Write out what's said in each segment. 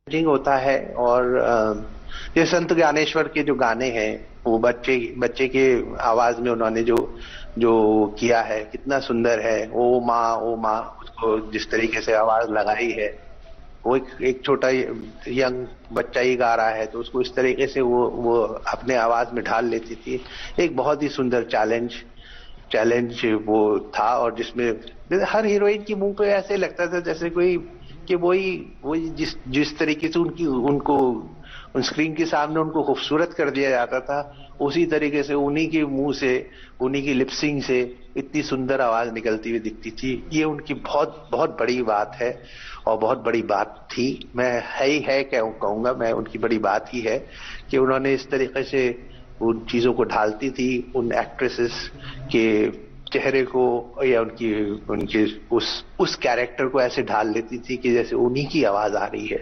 Challenging होता है। और ये संत ज्ञानेश्वर के जो गाने हैं, वो बच्चे बच्चे के आवाज में उन्होंने जो जो किया है, कितना सुंदर है। ओ माँ, उसको जिस तरीके से आवाज लगाई है, वो एक छोटा यंग बच्चा ही गा रहा है, तो उसको इस तरीके से वो अपने आवाज में ढाल लेती थी। एक बहुत ही सुंदर चैलेंज चैलेंज वो था। और जिसमें हर हीरोइन के मुंह पे ऐसे लगता था जैसे कोई कि वही वही जिस तरीके से उनकी उनको उन स्क्रीन के सामने उनको खूबसूरत कर दिया जाता था, उसी तरीके से उन्हीं के मुंह से, उन्हीं की लिपसिंग से इतनी सुंदर आवाज निकलती हुई दिखती थी। ये उनकी बहुत बहुत बड़ी बात है और बहुत बड़ी बात थी। मैं है क्या कहूंगा, मैं उनकी बड़ी बात ही है कि उन्होंने इस तरीके से उन चीजों को ढालती थी, उन एक्ट्रेसेस के चेहरे को, या उनकी उनके उस कैरेक्टर को ऐसे ढाल लेती थी कि जैसे उन्हीं की आवाज आ रही है।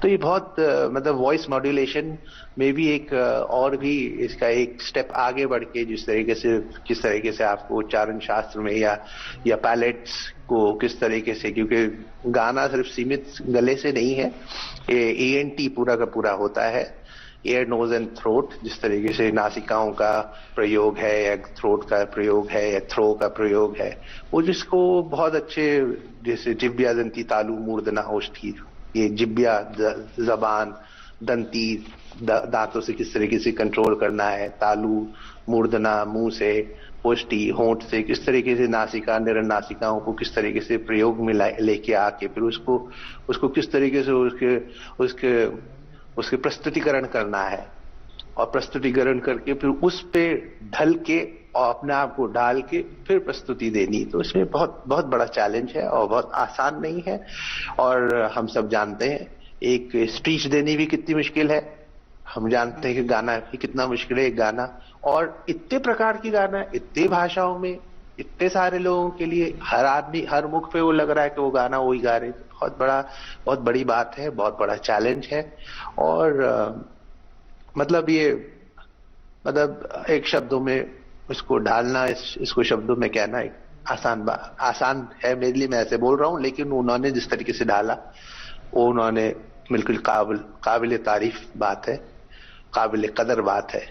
तो ये बहुत मतलब वॉइस मॉड्यूलेशन में भी एक और भी इसका एक स्टेप आगे बढ़ के किस तरीके से आपको उच्चारण शास्त्र में या पैलेट्स को किस तरीके से, क्योंकि गाना सिर्फ सीमित गले से नहीं है, ये ENT पूरा का पूरा होता है, एयर नोज एंड थ्रोट। जिस तरीके से नासिकाओं का प्रयोग है, या थ्रोट का प्रयोग है, या थ्रो का प्रयोग है, वो जिसको बहुत अच्छे, जैसे जिब्या दंती तालु मूर्धना ओष्ठी, ये जिब्या जबान, दंती दांतों से किस तरीके से कंट्रोल करना है, तालु मूर्धना मुंह से, ओष्ठी होंठ से किस तरीके से नासिका निरन नासिकाओं को किस तरीके से प्रयोग में लेके आके फिर उसको उसको किस तरीके से उसके उसके उसके प्रस्तुतिकरण करना है, और प्रस्तुतिकरण करके फिर उस पे ढल के और अपने आप को डाल के फिर प्रस्तुति देनी। तो इसमें बहुत बहुत बड़ा चैलेंज है और बहुत आसान नहीं है। और हम सब जानते हैं एक स्पीच देनी भी कितनी मुश्किल है। हम जानते हैं कि गाना भी कितना मुश्किल है, एक गाना, और इतने प्रकार की गाना, इतने भाषाओं में, इतने सारे लोगों के लिए, हर आदमी हर मुख पे वो लग रहा है कि वो गाना वही गा रहे हैं। बहुत बड़ी बात है, बहुत बड़ा चैलेंज है। और मतलब ये मतलब एक शब्दों में इसको ढालना, इसको शब्दों में कहना एक आसान है मेरे लिए, मैं ऐसे बोल रहा हूं, लेकिन उन्होंने जिस तरीके से ढाला, वो उन्होंने बिल्कुल काबिल तारीफ बात है, काबिल कदर बात है,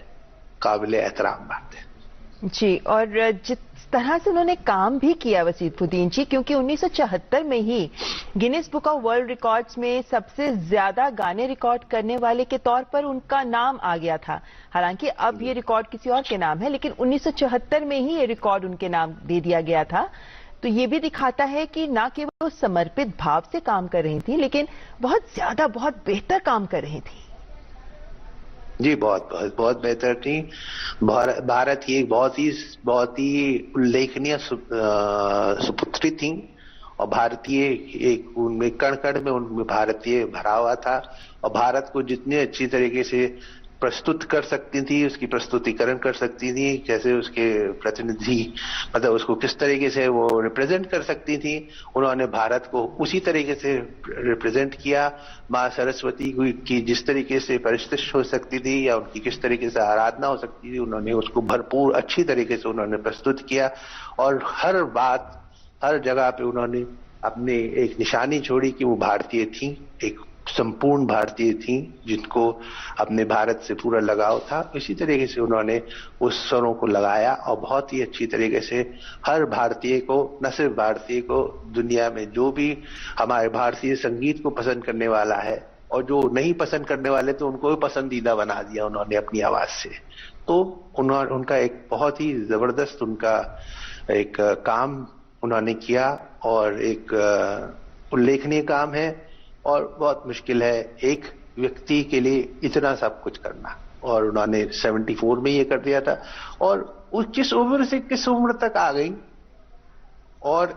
काबिल एहतराम बात है। जी, और जिस तरह से उन्होंने काम भी किया वसीफुद्दीन जी, क्योंकि 1974 में ही Guinness Book of World Records में सबसे ज्यादा गाने रिकॉर्ड करने वाले के तौर पर उनका नाम आ गया था। हालांकि अब ये रिकॉर्ड किसी और के नाम है, लेकिन 1974 में ही ये रिकॉर्ड उनके नाम दे दिया गया था। तो ये भी दिखाता है कि ना केवल वो समर्पित भाव से काम कर रही थी, लेकिन बहुत ज्यादा, बहुत बेहतर काम कर रही थी। जी, बहुत बेहतर थी। भारत की एक बहुत ही उल्लेखनीय सुपुत्री थी, और भारतीय एक उनमें कण कण में उनमें भारतीय भरा हुआ था। और भारत को जितने अच्छी तरीके से प्रस्तुत कर सकती थी, उसकी प्रस्तुतिकरण कर सकती थी, जैसे उसके प्रतिनिधि, मतलब उसको किस तरीके से वो रिप्रेजेंट कर सकती थी, उन्होंने भारत को उसी तरीके से रिप्रेजेंट किया। माँ सरस्वती की जिस तरीके से परिस्थिति हो सकती थी, या उनकी किस तरीके से आराधना हो सकती थी, उन्होंने उसको भरपूर अच्छी तरीके से उन्होंने प्रस्तुत किया। और हर बात, हर जगह पे उन्होंने अपने एक निशानी छोड़ी कि वो भारतीय थी, एक संपूर्ण भारतीय थी, जिनको अपने भारत से पूरा लगाव था। इसी तरीके से उन्होंने उस स्वरों को लगाया, और बहुत ही अच्छी तरीके से हर भारतीय को, न सिर्फ भारतीय को, दुनिया में जो भी हमारे भारतीय संगीत को पसंद करने वाला है, और जो नहीं पसंद करने वाले तो उनको भी पसंदीदा बना दिया उन्होंने अपनी आवाज से। तो उनका एक बहुत ही जबरदस्त उनका एक काम उन्होंने किया, और एक उल्लेखनीय काम है, और बहुत मुश्किल है एक व्यक्ति के लिए इतना सब कुछ करना। और उन्होंने 74 में ये कर दिया था, और उस किस उम्र से किस उम्र तक आ गई और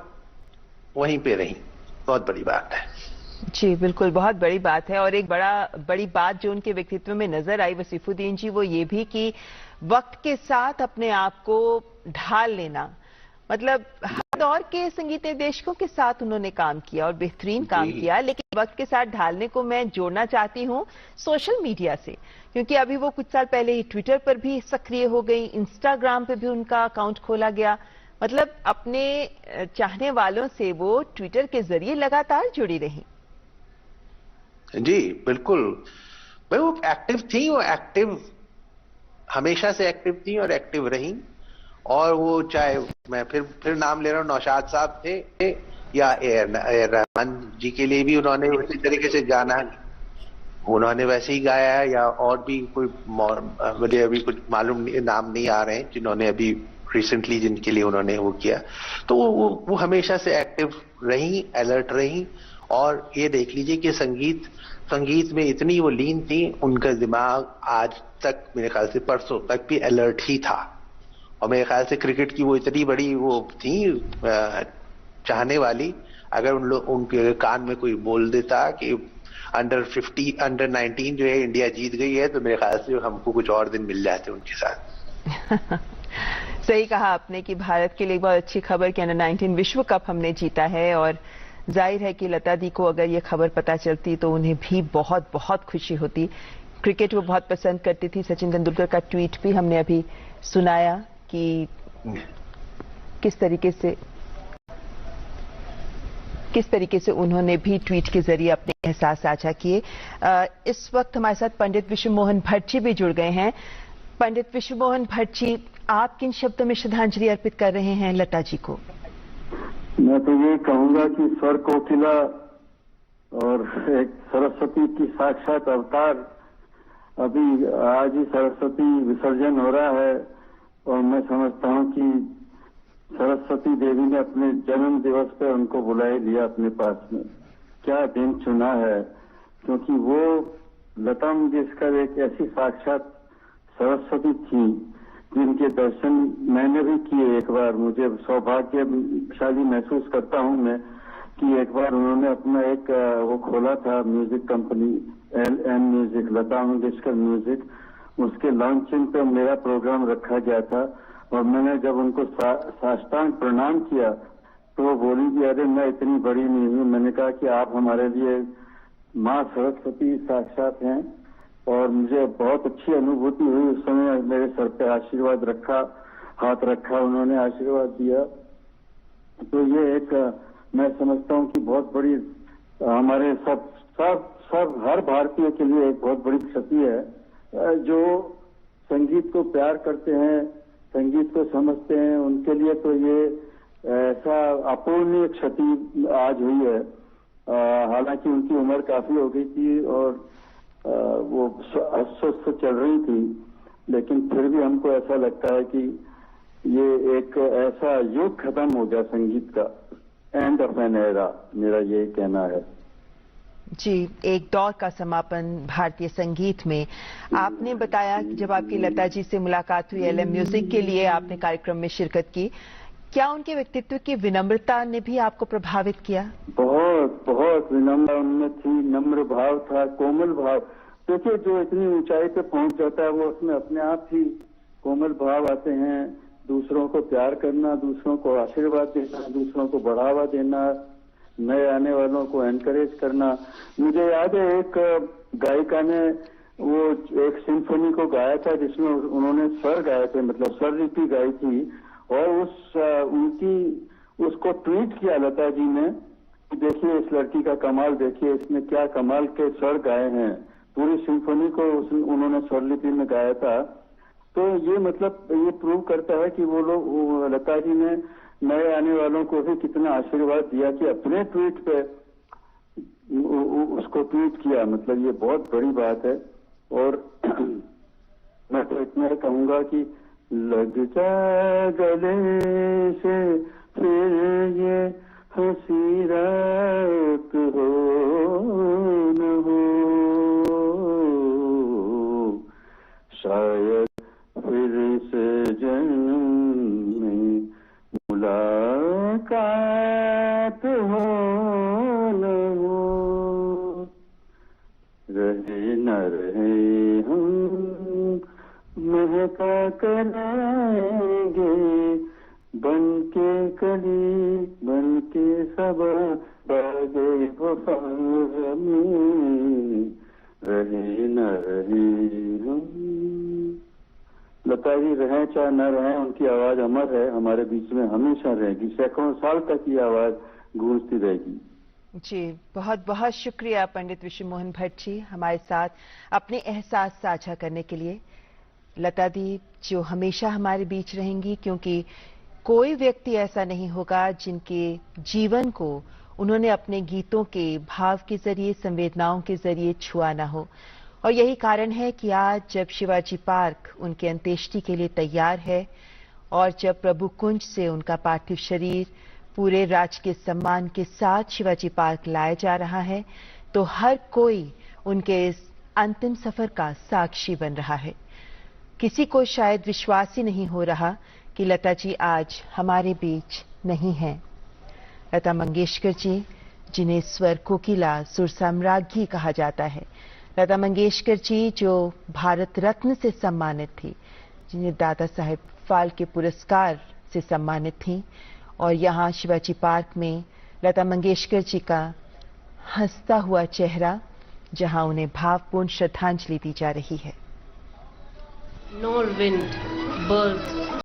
वहीं पे रही। बहुत बड़ी बात है। जी बिल्कुल, बहुत बड़ी बात है। और एक बड़ी बात जो उनके व्यक्तित्व में नजर आई वसीफुद्दीन जी, वो ये भी कि वक्त के साथ अपने आप को ढाल लेना। मतलब हर दौर के संगीत निर्देशकों के साथ उन्होंने काम किया और बेहतरीन काम किया, लेकिन वक्त के साथ ढालने को मैं जोड़ना चाहती हूँ सोशल मीडिया से, क्योंकि अभी वो कुछ साल पहले ही ट्विटर पर भी सक्रिय हो गई, इंस्टाग्राम पे भी उनका अकाउंट खोला गया। मतलब अपने चाहने वालों से वो ट्विटर के जरिए लगातार जुड़ी रही। जी बिल्कुल। भाई वो एक्टिव थी, वो एक्टिव हमेशा से एक्टिव थी और एक्टिव रही। और वो चाहे मैं फिर नाम ले रहा हूँ, नौशाद साहब थे या ए रहमान जी के लिए भी उन्होंने उसी तरीके से गाना उन्होंने वैसे ही गाया है, या और भी कोई मुझे अभी कुछ मालूम नहीं, नाम नहीं आ रहे हैं जिन्होंने अभी रिसेंटली जिनके लिए उन्होंने वो किया। तो वो हमेशा से एक्टिव रही, अलर्ट रही। और ये देख लीजिए कि संगीत में इतनी वो लीन थी, उनका दिमाग आज तक मेरे ख्याल से परसों तक भी अलर्ट ही था। और मेरे ख्याल से क्रिकेट की वो इतनी बड़ी वो थी चाहने वाली, अगर उनके कान में कोई बोल देता कि अंडर 19 जो है इंडिया जीत गई है, तो मेरे ख्याल से हमको कुछ और दिन मिल जाते उनके साथ। सही कहा आपने कि भारत के लिए बहुत अच्छी खबर कि अंडर 19 विश्व कप हमने जीता है। और जाहिर है कि लता दी को अगर ये खबर पता चलती तो उन्हें भी बहुत बहुत खुशी होती। क्रिकेट वो बहुत पसंद करती थी। सचिन तेंदुलकर का ट्वीट भी हमने अभी सुनाया कि किस तरीके से उन्होंने भी ट्वीट के जरिए अपने एहसास साझा किए। इस वक्त हमारे साथ पंडित विश्व मोहन भट्ट जी भी जुड़ गए हैं। पंडित विश्व मोहन भट्ट जी, आप किन शब्दों में श्रद्धांजलि अर्पित कर रहे हैं लता जी को? मैं तो ये कहूंगा कि स्वर कोकिला और एक सरस्वती की साक्षात अवतार, अभी आज ही सरस्वती विसर्जन हो रहा है और मैं समझता हूं कि सरस्वती देवी ने अपने जन्म दिवस पे उनको बुलाए लिया अपने पास में। क्या दिन चुना है, क्योंकि वो लता मंगेशकर एक ऐसी साक्षात सरस्वती थी जिनके दर्शन मैंने भी किए। एक बार मुझे सौभाग्यशाली महसूस करता हूं मैं कि एक बार उन्होंने अपना एक वो खोला था music company LM music, Lata Mangeshkar music. उसके लॉन्चिंग पे मेरा प्रोग्राम रखा गया था और मैंने जब उनको साष्टांग प्रणाम किया तो वो बोली कि अरे मैं इतनी बड़ी नहीं हूं। मैंने कहा कि आप हमारे लिए माँ सरस्वती साक्षात हैं। और मुझे बहुत अच्छी अनुभूति हुई उस समय। मेरे सर पे आशीर्वाद रखा, हाथ रखा, उन्होंने आशीर्वाद दिया। तो ये एक मैं समझता हूँ कि बहुत बड़ी हमारे सब हर भारतीय के लिए एक बहुत बड़ी क्षति है। जो संगीत को प्यार करते हैं, संगीत को समझते हैं, उनके लिए तो ये ऐसा अपूर्णीय क्षति आज हुई है। हालांकि उनकी उम्र काफी हो गई थी और वो अस्वस्थ चल रही थी, लेकिन फिर भी हमको ऐसा लगता है कि ये एक ऐसा युग खत्म हो गया संगीत का, एंड ऑफ एन एरा, मेरा ये कहना है। जी, एक दौर का समापन भारतीय संगीत में। आपने बताया कि जब आपकी लता जी से मुलाकात हुई LM म्यूजिक के लिए आपने कार्यक्रम में शिरकत की, क्या उनके व्यक्तित्व की विनम्रता ने भी आपको प्रभावित किया? बहुत बहुत विनम्र उनमें थी, नम्र भाव था, कोमल भाव। देखिए, जो इतनी ऊंचाई पे पहुंच जाता है वो उसमें अपने आप ही कोमल भाव आते हैं। दूसरों को प्यार करना, दूसरों को आशीर्वाद देना, दूसरों को बढ़ावा देना, नए आने वालों को एनकरेज करना। मुझे याद है एक गायिका ने वो एक सिम्फनी को गाया था जिसमें उन्होंने स्वर गाए थे, मतलब स्वरलिपि गाई थी। और उसको ट्वीट किया लता जी ने, देखिए इस लड़की का कमाल, देखिए इसने क्या कमाल के स्वर गाए हैं। पूरी सिम्फनी को उन्होंने स्वरलिपि में गाया था। तो ये मतलब ये प्रूव करता है कि वो लोग, लता जी ने नए आने वालों को भी कितना आशीर्वाद दिया कि अपने ट्वीट पे उसको ट्वीट किया। मतलब ये बहुत बड़ी बात है। और मैं तो इतना कहूंगा कि लग जा गले से फिर ये हंसी रात हो न हो, शायद फिर से जन्म में मुलाकात हो न हो। रहे न रहे हम महका कराएंगे, बन के कली बन के सबा बागे वफा में, रहे न रहे हम। लता जी रहें चाहे न रहें, उनकी आवाज अमर है, हमारे बीच में हमेशा रहेगी। सैकड़ों साल तक ये आवाज गूंजती रहेगी। जी, बहुत बहुत शुक्रिया पंडित विश्व मोहन भट्ट जी, हमारे साथ अपने एहसास साझा करने के लिए। लता दी जो हमेशा हमारे बीच रहेंगी, क्योंकि कोई व्यक्ति ऐसा नहीं होगा जिनके जीवन को उन्होंने अपने गीतों के भाव के जरिए, संवेदनाओं के जरिए छुआ ना हो। और यही कारण है कि आज जब शिवाजी पार्क उनके अंत्येष्टि के लिए तैयार है और जब प्रभु कुंज से उनका पार्थिव शरीर पूरे राजकीय सम्मान के साथ शिवाजी पार्क लाया जा रहा है, तो हर कोई उनके इस अंतिम सफर का साक्षी बन रहा है। किसी को शायद विश्वास ही नहीं हो रहा कि लता जी आज हमारे बीच नहीं हैं। लता मंगेशकर जी, जिन्हें स्वर कोकिला, सुर साम्राज्ञी कहा जाता है। लता मंगेशकर जी जो भारत रत्न से सम्मानित थी, जिन्हें दादा साहेब फाल्के पुरस्कार से सम्मानित थी, और यहाँ शिवाजी पार्क में लता मंगेशकर जी का हंसता हुआ चेहरा, जहां उन्हें भावपूर्ण श्रद्धांजलि दी जा रही है। Nor wind, birds,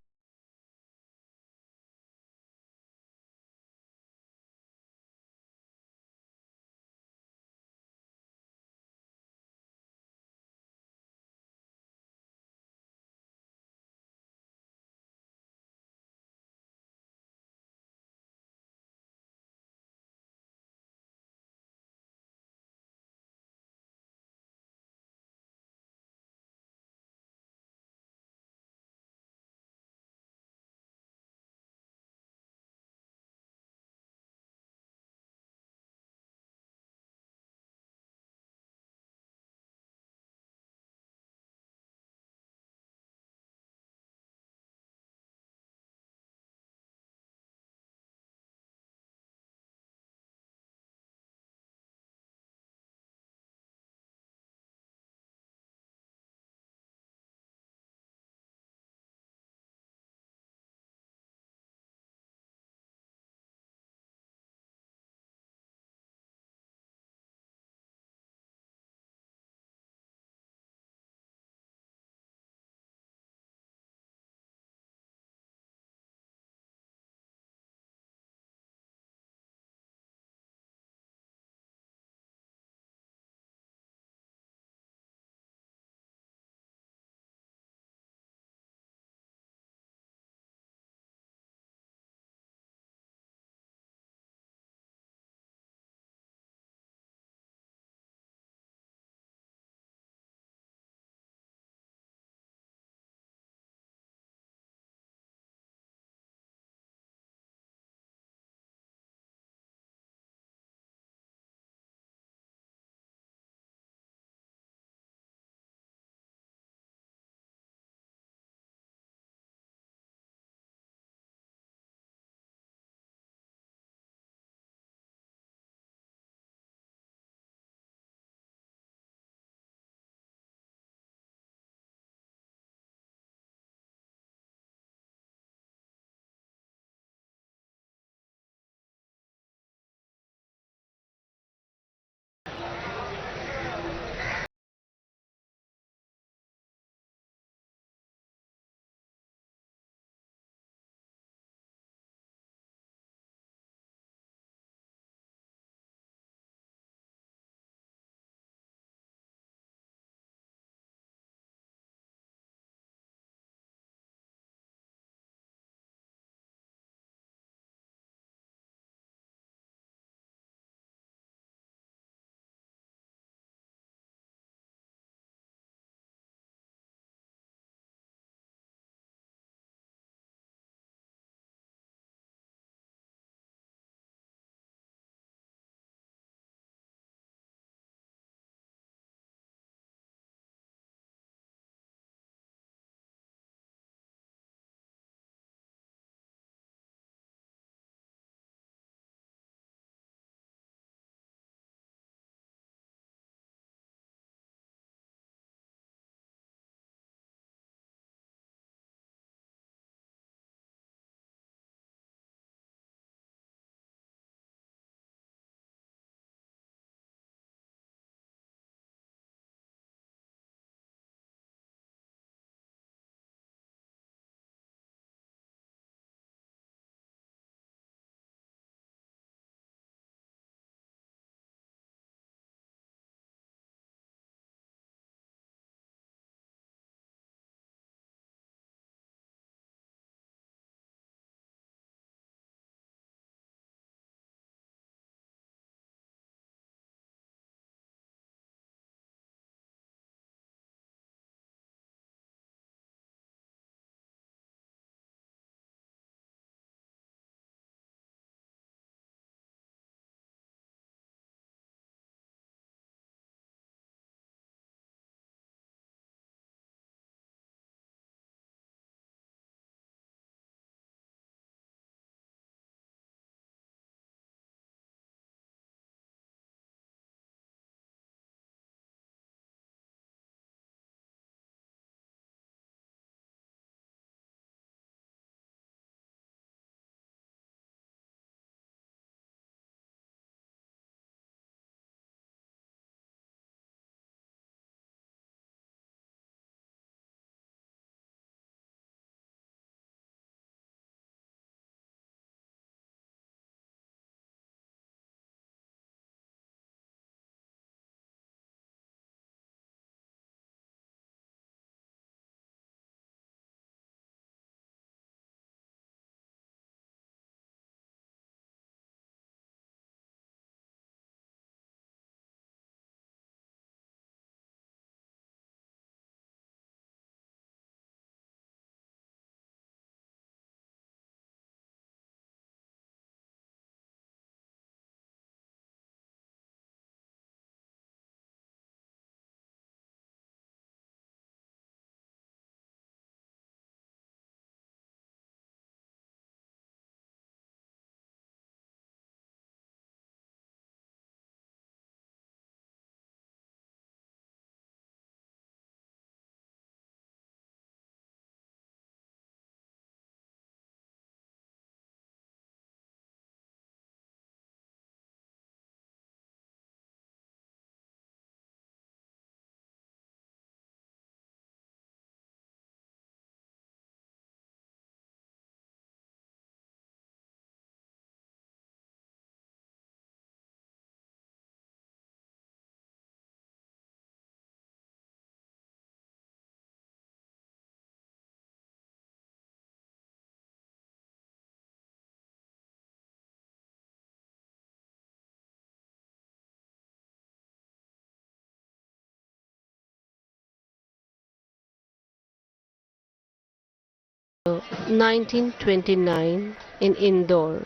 1929 in Indore.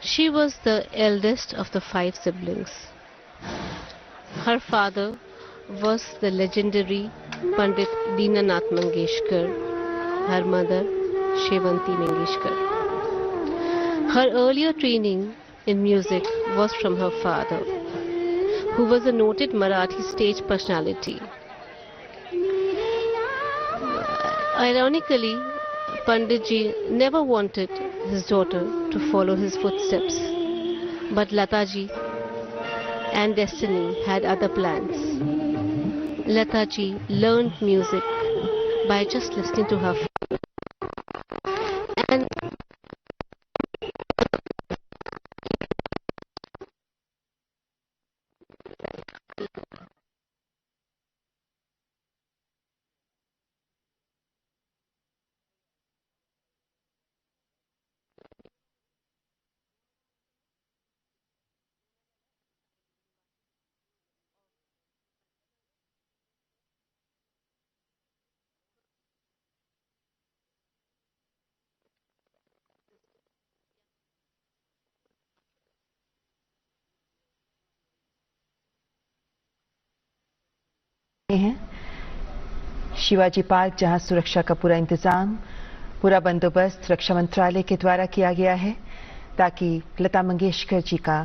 She was the eldest of the 5 siblings. Her father was the legendary Pandit Dinanath Mangeshkar, her mother Shevanti Mangeshkar. Her earlier training in music was from her father, who was a noted Marathi stage personality. Ironically, Panditji never wanted his daughter to follow his footsteps, but Lataji and destiny had other plans. Lataji learned music by just listening to her father, and हैं Shivaji park, जहां सुरक्षा का पूरा इंतजाम, पूरा बंदोबस्त रक्षा मंत्रालय के द्वारा किया गया है ताकि लता मंगेशकर जी का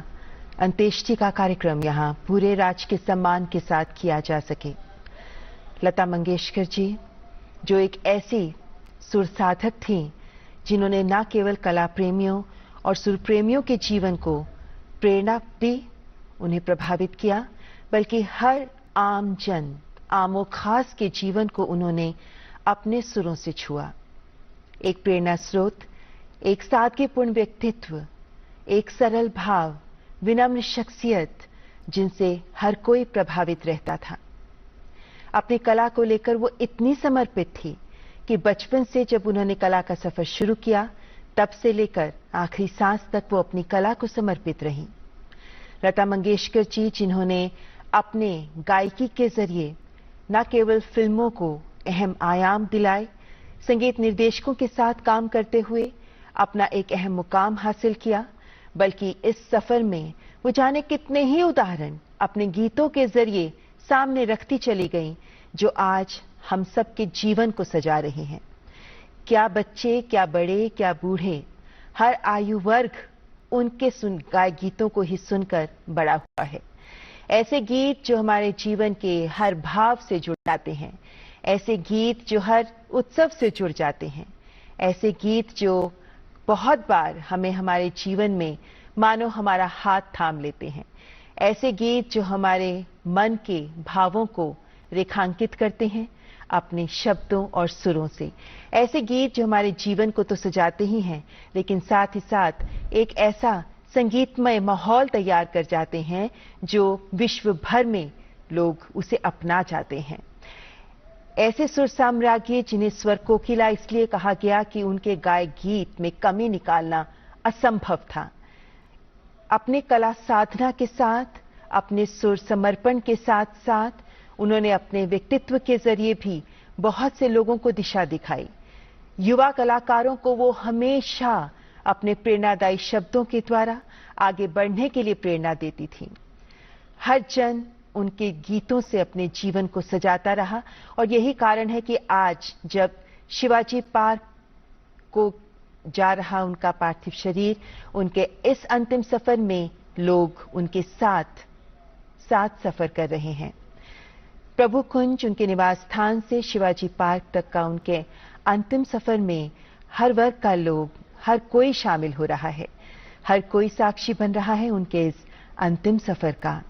अंत्येष्टि का कार्यक्रम यहां पूरे राज के सम्मान के साथ किया जा सके। लता मंगेशकर जी जो एक ऐसी सुर साधक थी जिन्होंने न केवल कला प्रेमियों और सुर प्रेमियों के जीवन को प्रेरणा दी, उन्हें प्रभावित किया, बल्कि हर आम जन, आमो खास के जीवन को उन्होंने अपने सुरों से छुआ। एक प्रेरणा स्रोत, एक सादगीपूर्ण व्यक्तित्व, एक सरल भाव, विनम्र शख्सियत जिनसे हर कोई प्रभावित रहता था। अपनी कला को लेकर वो इतनी समर्पित थी कि बचपन से जब उन्होंने कला का सफर शुरू किया, तब से लेकर आखिरी सांस तक वो अपनी कला को समर्पित रहीं। लता मंगेशकर जी जिन्होंने अपने गायकी के जरिए न केवल फिल्मों को अहम आयाम दिलाए, संगीत निर्देशकों के साथ काम करते हुए अपना एक अहम मुकाम हासिल किया, बल्कि इस सफर में वो जाने कितने ही उदाहरण अपने गीतों के जरिए सामने रखती चली गईं, जो आज हम सब के जीवन को सजा रहे हैं। क्या बच्चे, क्या बड़े, क्या बूढ़े, हर आयु वर्ग उनके गाए गीतों को ही सुनकर बड़ा हुआ है। ऐसे गीत जो हमारे जीवन के हर भाव से जुड़ जाते हैं, ऐसे गीत जो हर उत्सव से जुड़ जाते हैं, ऐसे गीत जो बहुत बार हमें हमारे जीवन में मानो हमारा हाथ थाम लेते हैं, ऐसे गीत जो हमारे मन के भावों को रेखांकित करते हैं अपने शब्दों और सुरों से। ऐसे गीत जो हमारे जीवन को तो सजाते ही हैं, लेकिन साथ ही साथ एक ऐसा संगीतमय माहौल तैयार कर जाते हैं जो विश्व भर में लोग उसे अपना जाते हैं। ऐसे सुर साम्राज्ञी जिन्हें स्वर कोकिला इसलिए कहा गया कि उनके गाए गीत में कमी निकालना असंभव था। अपने कला साधना के साथ, अपने सुर समर्पण के साथ साथ उन्होंने अपने व्यक्तित्व के जरिए भी बहुत से लोगों को दिशा दिखाई। युवा कलाकारों को वो हमेशा अपने प्रेरणादायी शब्दों के द्वारा आगे बढ़ने के लिए प्रेरणा देती थी। हर जन उनके गीतों से अपने जीवन को सजाता रहा, और यही कारण है कि आज जब शिवाजी पार्क को जा रहा उनका पार्थिव शरीर, उनके इस अंतिम सफर में लोग उनके साथ सफर कर रहे हैं। प्रभु कुंज उनके निवास स्थान से शिवाजी पार्क तक का उनके अंतिम सफर में हर वर्ग का लोग, हर कोई शामिल हो रहा है, हर कोई साक्षी बन रहा है उनके इस अंतिम सफर का।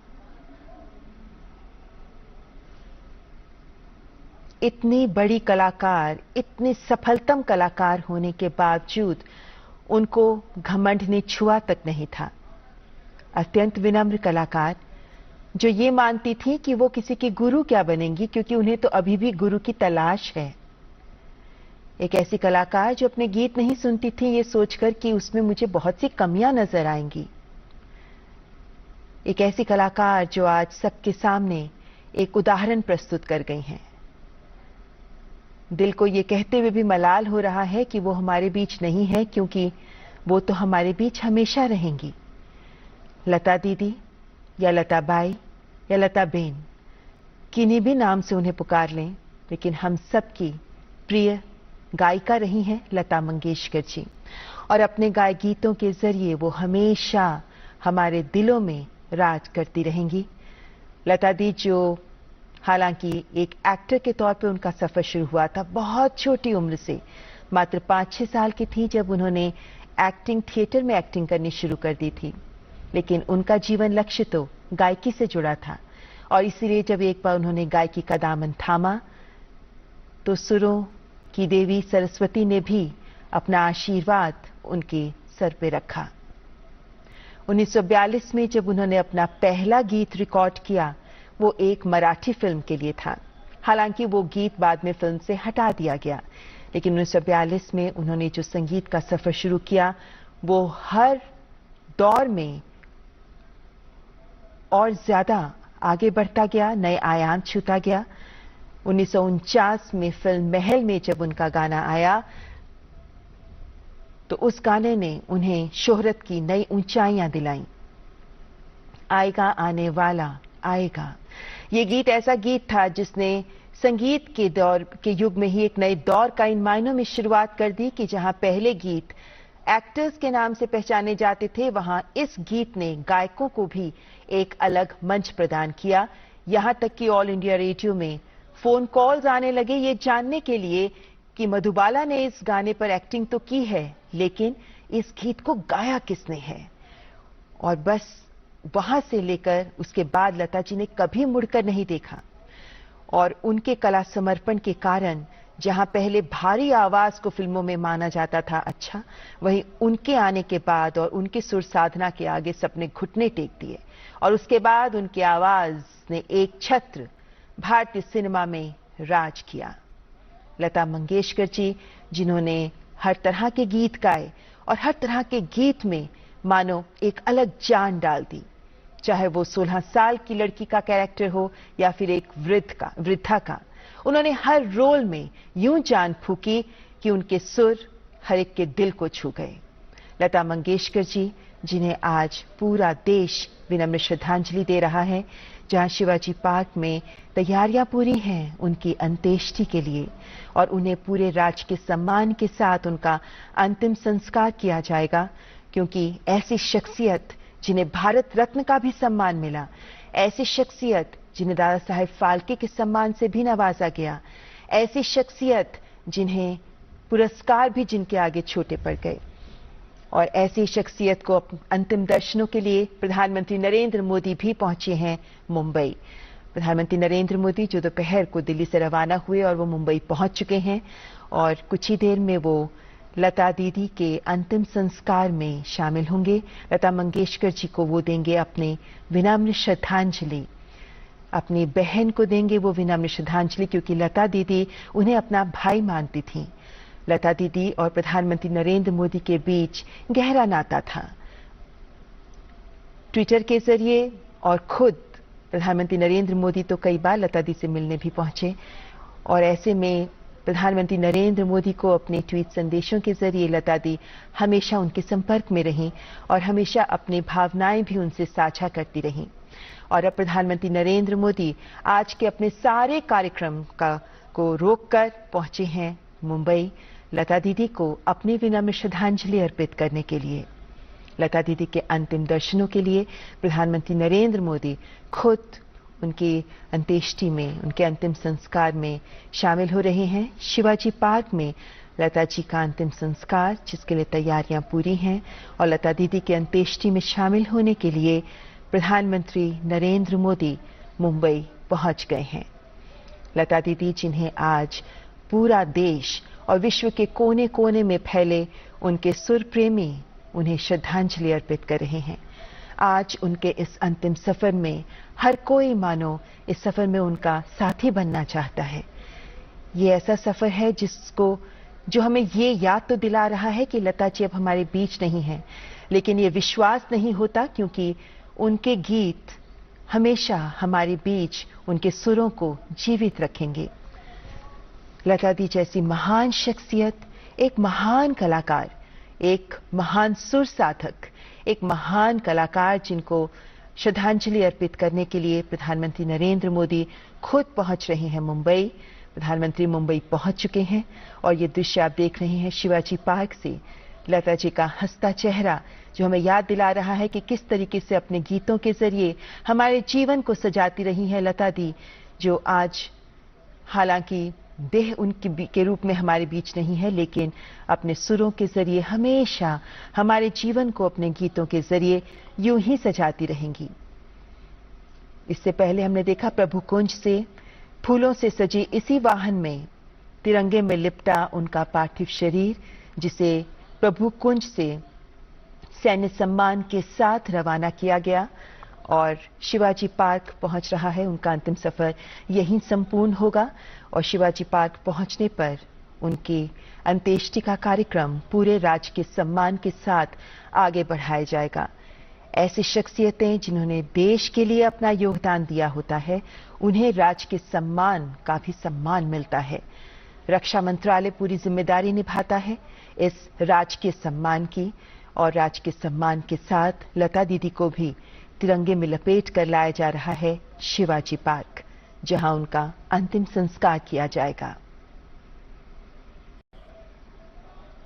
इतनी बड़ी कलाकार, इतने सफलतम कलाकार होने के बावजूद उनको घमंड ने छुआ तक नहीं था। अत्यंत विनम्र कलाकार जो ये मानती थी कि वो किसी की गुरु क्या बनेंगी, क्योंकि उन्हें तो अभी भी गुरु की तलाश है। एक ऐसी कलाकार जो अपने गीत नहीं सुनती थी ये सोचकर कि उसमें मुझे बहुत सी कमियां नजर आएंगी। एक ऐसी कलाकार जो आज सबके सामने एक उदाहरण प्रस्तुत कर गई हैं। दिल को ये कहते हुए भी मलाल हो रहा है कि वो हमारे बीच नहीं है, क्योंकि वो तो हमारे बीच हमेशा रहेंगी। लता दीदी या लता बाई या लता बेन, किन्हीं भी नाम से उन्हें पुकार लें, लेकिन हम सबकी प्रिय गायिका रही हैं लता मंगेशकर जी, और अपने गाय गीतों के जरिए वो हमेशा हमारे दिलों में राज करती रहेंगी। लता दी, जो हालांकि एक एक्टर के तौर पे उनका सफर शुरू हुआ था बहुत छोटी उम्र से, मात्र 5-6 साल की थी जब उन्होंने एक्टिंग, थिएटर में एक्टिंग करनी शुरू कर दी थी, लेकिन उनका जीवन लक्ष्य तो गायकी से जुड़ा था, और इसीलिए जब एक बार उन्होंने गायकी का दामन थामा तो सुरों की देवी सरस्वती ने भी अपना आशीर्वाद उनके सर पे रखा। 1942 में जब उन्होंने अपना पहला गीत रिकॉर्ड किया, वो एक मराठी फिल्म के लिए था। हालांकि वो गीत बाद में फिल्म से हटा दिया गया, लेकिन 1942 में उन्होंने जो संगीत का सफर शुरू किया वो हर दौर में और ज्यादा आगे बढ़ता गया, नए आयाम छूता गया। 1949 में फिल्म महल में जब उनका गाना आया तो उस गाने ने उन्हें शोहरत की नई ऊंचाइयां दिलाईं। आएगा आने वाला आएगा, ये गीत ऐसा गीत था जिसने संगीत के दौर के युग में ही एक नए दौर का इन मायनों में शुरुआत कर दी कि जहां पहले गीत एक्टर्स के नाम से पहचाने जाते थे, वहां इस गीत ने गायकों को भी एक अलग मंच प्रदान किया। यहां तक कि ऑल इंडिया रेडियो में फोन कॉल्स आने लगे ये जानने के लिए कि मधुबाला ने इस गाने पर एक्टिंग तो की है, लेकिन इस गीत को गाया किसने है। और बस वहां से लेकर उसके बाद लता जी ने कभी मुड़कर नहीं देखा, और उनके कला समर्पण के कारण जहां पहले भारी आवाज को फिल्मों में माना जाता था अच्छा, वहीं उनके आने के बाद और उनकी सुर साधना के आगे सबने घुटने टेक दिए, और उसके बाद उनकी आवाज ने एक छत्र भारतीय सिनेमा में राज किया। लता मंगेशकर जी, जिन्होंने हर तरह के गीत गाए और हर तरह के गीत में मानो एक अलग जान डाल दी, चाहे वो 16 साल की लड़की का कैरेक्टर हो या फिर एक वृद्धा का। उन्होंने हर रोल में यूं जान फूकी कि उनके सुर हर एक के दिल को छू गए। लता मंगेशकर जी, जिन्हें आज पूरा देश विनम्र श्रद्धांजलि दे रहा है, जहां शिवाजी पार्क में तैयारियां पूरी हैं उनकी अंत्येष्टि के लिए, और उन्हें पूरे राज के सम्मान के साथ उनका अंतिम संस्कार किया जाएगा, क्योंकि ऐसी शख्सियत जिन्हें भारत रत्न का भी सम्मान मिला, ऐसी शख्सियत जिन्हें दादा साहेब फाल्के के सम्मान से भी नवाजा गया, ऐसी शख्सियत जिन्हें पुरस्कार भी जिनके आगे छोटे पड़ गए, और ऐसी शख्सियत को अंतिम दर्शनों के लिए प्रधानमंत्री नरेंद्र मोदी भी पहुंचे हैं मुंबई। प्रधानमंत्री नरेंद्र मोदी जो दोपहर को दिल्ली से रवाना हुए और वो मुंबई पहुंच चुके हैं, और कुछ ही देर में वो लता दीदी के अंतिम संस्कार में शामिल होंगे। लता मंगेशकर जी को वो देंगे अपने विनम्र श्रद्धांजलि, अपनी बहन को देंगे वो विनम्र श्रद्धांजलि, क्योंकि लता दीदी उन्हें अपना भाई मानती थी। लता दीदी और प्रधानमंत्री नरेंद्र मोदी के बीच गहरा नाता था। ट्विटर के जरिए और खुद प्रधानमंत्री नरेंद्र मोदी तो कई बार लता दी से मिलने भी पहुंचे, और ऐसे में प्रधानमंत्री नरेंद्र मोदी को अपने ट्वीट संदेशों के जरिए लता दी हमेशा उनके संपर्क में रहीं और हमेशा अपनी भावनाएं भी उनसे साझा करती रहीं। और अब प्रधानमंत्री नरेंद्र मोदी आज के अपने सारे कार्यक्रम को रोककर पहुंचे हैं मुंबई, लता दीदी को अपनी विनम्र श्रद्धांजलि अर्पित करने के लिए। लता दीदी के अंतिम दर्शनों के लिए प्रधानमंत्री नरेंद्र मोदी खुद उनकी अंत्येष्टि में, उनके अंतिम संस्कार में शामिल हो रहे हैं। शिवाजी पार्क में लता जी का अंतिम संस्कार, जिसके लिए तैयारियां पूरी हैं, और लता दीदी के अंत्येष्टि में शामिल होने के लिए प्रधानमंत्री नरेंद्र मोदी मुंबई पहुंच गए हैं। लता दीदी, जिन्हें आज पूरा देश और विश्व के कोने कोने में फैले उनके सुर प्रेमी उन्हें श्रद्धांजलि अर्पित कर रहे हैं। आज उनके इस अंतिम सफर में हर कोई मानो इस सफर में उनका साथी बनना चाहता है। ये ऐसा सफर है जो हमें ये याद तो दिला रहा है कि लता जी अब हमारे बीच नहीं है, लेकिन ये विश्वास नहीं होता, क्योंकि उनके गीत हमेशा हमारे बीच उनके सुरों को जीवित रखेंगे। लता दी जैसी महान शख्सियत, एक महान कलाकार, एक महान सुर साधक, एक महान कलाकार जिनको श्रद्धांजलि अर्पित करने के लिए प्रधानमंत्री नरेंद्र मोदी खुद पहुंच रहे हैं मुंबई। प्रधानमंत्री मुंबई पहुंच चुके हैं और ये दृश्य आप देख रहे हैं शिवाजी पार्क से लता जी का हंसता चेहरा, जो हमें याद दिला रहा है कि किस तरीके से अपने गीतों के जरिए हमारे जीवन को सजाती रही हैं लता दी, जो आज हालांकि देह उनकी के रूप में हमारे बीच नहीं है, लेकिन अपने सुरों के जरिए हमेशा हमारे जीवन को अपने गीतों के जरिए यूं ही सजाती रहेंगी। इससे पहले हमने देखा प्रभु कुंज से फूलों से सजी इसी वाहन में तिरंगे में लिपटा उनका पार्थिव शरीर, जिसे प्रभु कुंज से सैन्य सम्मान के साथ रवाना किया गया और शिवाजी पार्क पहुंच रहा है। उनका अंतिम सफर यहीं संपूर्ण होगा और शिवाजी पार्क पहुंचने पर उनकी अंत्येष्टि का कार्यक्रम पूरे राजकीय सम्मान के साथ आगे बढ़ाया जाएगा। ऐसी शख्सियतें जिन्होंने देश के लिए अपना योगदान दिया होता है, उन्हें राजकीय सम्मान का भी सम्मान मिलता है। रक्षा मंत्रालय पूरी जिम्मेदारी निभाता है इस राजकीय सम्मान की, और राजकीय सम्मान के साथ लता दीदी को भी तिरंगे में लपेट कर लाया जा रहा है शिवाजी पार्क, जहां उनका अंतिम संस्कार किया जाएगा।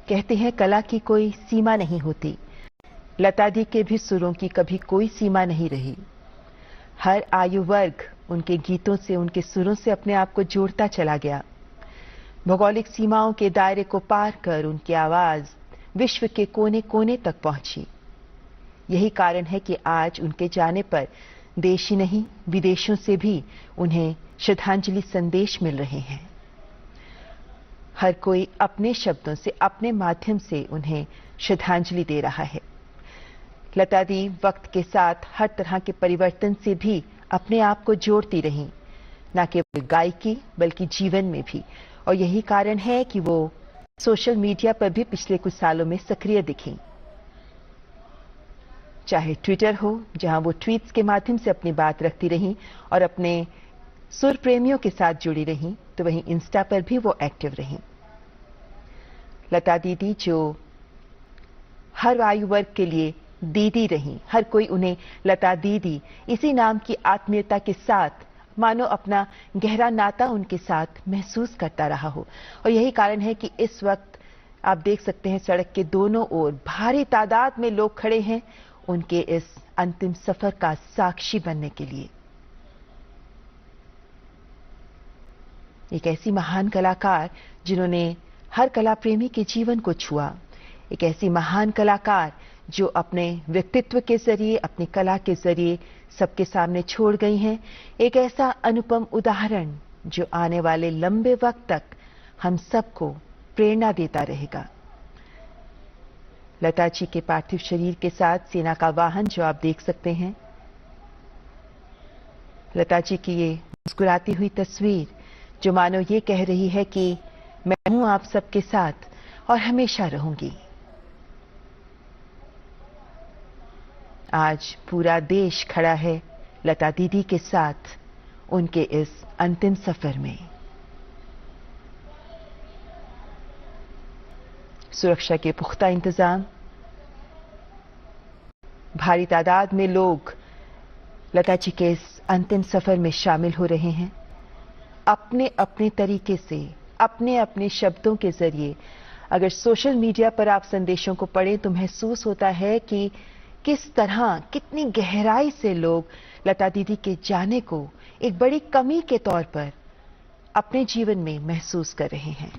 कहते हैं कला की कोई सीमा नहीं होती। लता दी के भी सुरों की कभी कोई सीमा नहीं रही। हर आयु वर्ग उनके गीतों से, उनके सुरों से अपने आप को जोड़ता चला गया। भौगोलिक सीमाओं के दायरे को पार कर उनकी आवाज विश्व के कोने कोने तक पहुंची। यही कारण है कि आज उनके जाने पर देश ही नहीं, विदेशों से भी उन्हें श्रद्धांजलि संदेश मिल रहे हैं। हर कोई अपने शब्दों से, अपने माध्यम से उन्हें श्रद्धांजलि दे रहा है। लता दी वक्त के साथ हर तरह के परिवर्तन से भी अपने आप को जोड़ती रहीं, न केवल गायकी बल्कि जीवन में भी, और यही कारण है कि वो सोशल मीडिया पर भी पिछले कुछ सालों में सक्रिय दिखीं। चाहे ट्विटर हो, जहां वो ट्वीट्स के माध्यम से अपनी बात रखती रहीं और अपने सुर प्रेमियों के साथ जुड़ी रहीं, तो वहीं इंस्टा पर भी वो एक्टिव रहीं। लता दीदी जो हर आयु वर्ग के लिए दीदी रहीं, हर कोई उन्हें लता दीदी इसी नाम की आत्मीयता के साथ मानो अपना गहरा नाता उनके साथ महसूस करता रहा हो। और यही कारण है कि इस वक्त आप देख सकते हैं सड़क के दोनों ओर भारी तादाद में लोग खड़े हैं उनके इस अंतिम सफर का साक्षी बनने के लिए। एक ऐसी महान कलाकार जिन्होंने हर कला प्रेमी के जीवन को छुआ, एक ऐसी महान कलाकार जो अपने व्यक्तित्व के जरिए, अपनी कला के जरिए सबके सामने छोड़ गई हैं। एक ऐसा अनुपम उदाहरण जो आने वाले लंबे वक्त तक हम सबको प्रेरणा देता रहेगा। लता जी के पार्थिव शरीर के साथ सेना का वाहन जो आप देख सकते हैं, लता जी की ये मुस्कुराती हुई तस्वीर जो मानो ये कह रही है कि मैं हूं आप सबके साथ और हमेशा रहूंगी। आज पूरा देश खड़ा है लता दीदी के साथ उनके इस अंतिम सफर में। सुरक्षा के पुख्ता इंतजाम, भारी तादाद में लोग लता जी के इस अंतिम सफर में शामिल हो रहे हैं। अपने अपने तरीके से, अपने अपने शब्दों के जरिए अगर सोशल मीडिया पर आप संदेशों को पढ़ें तो महसूस होता है कि किस तरह, कितनी गहराई से लोग लता दीदी के जाने को एक बड़ी कमी के तौर पर अपने जीवन में महसूस कर रहे हैं।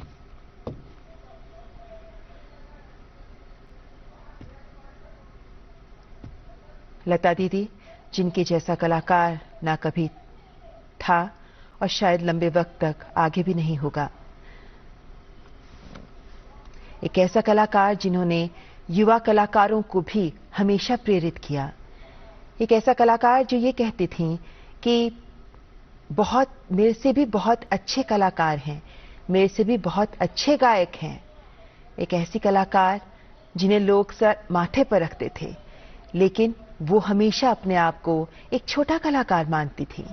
लता दीदी जिनके जैसा कलाकार ना कभी था और शायद लंबे वक्त तक आगे भी नहीं होगा। एक ऐसा कलाकार जिन्होंने युवा कलाकारों को भी हमेशा प्रेरित किया। एक ऐसा कलाकार जो ये कहती थीं कि बहुत मेरे से भी बहुत अच्छे कलाकार हैं, मेरे से भी बहुत अच्छे गायक हैं। एक ऐसी कलाकार जिन्हें लोग सर माथे पर रखते थे, लेकिन वो हमेशा अपने आप को एक छोटा कलाकार मानती थी।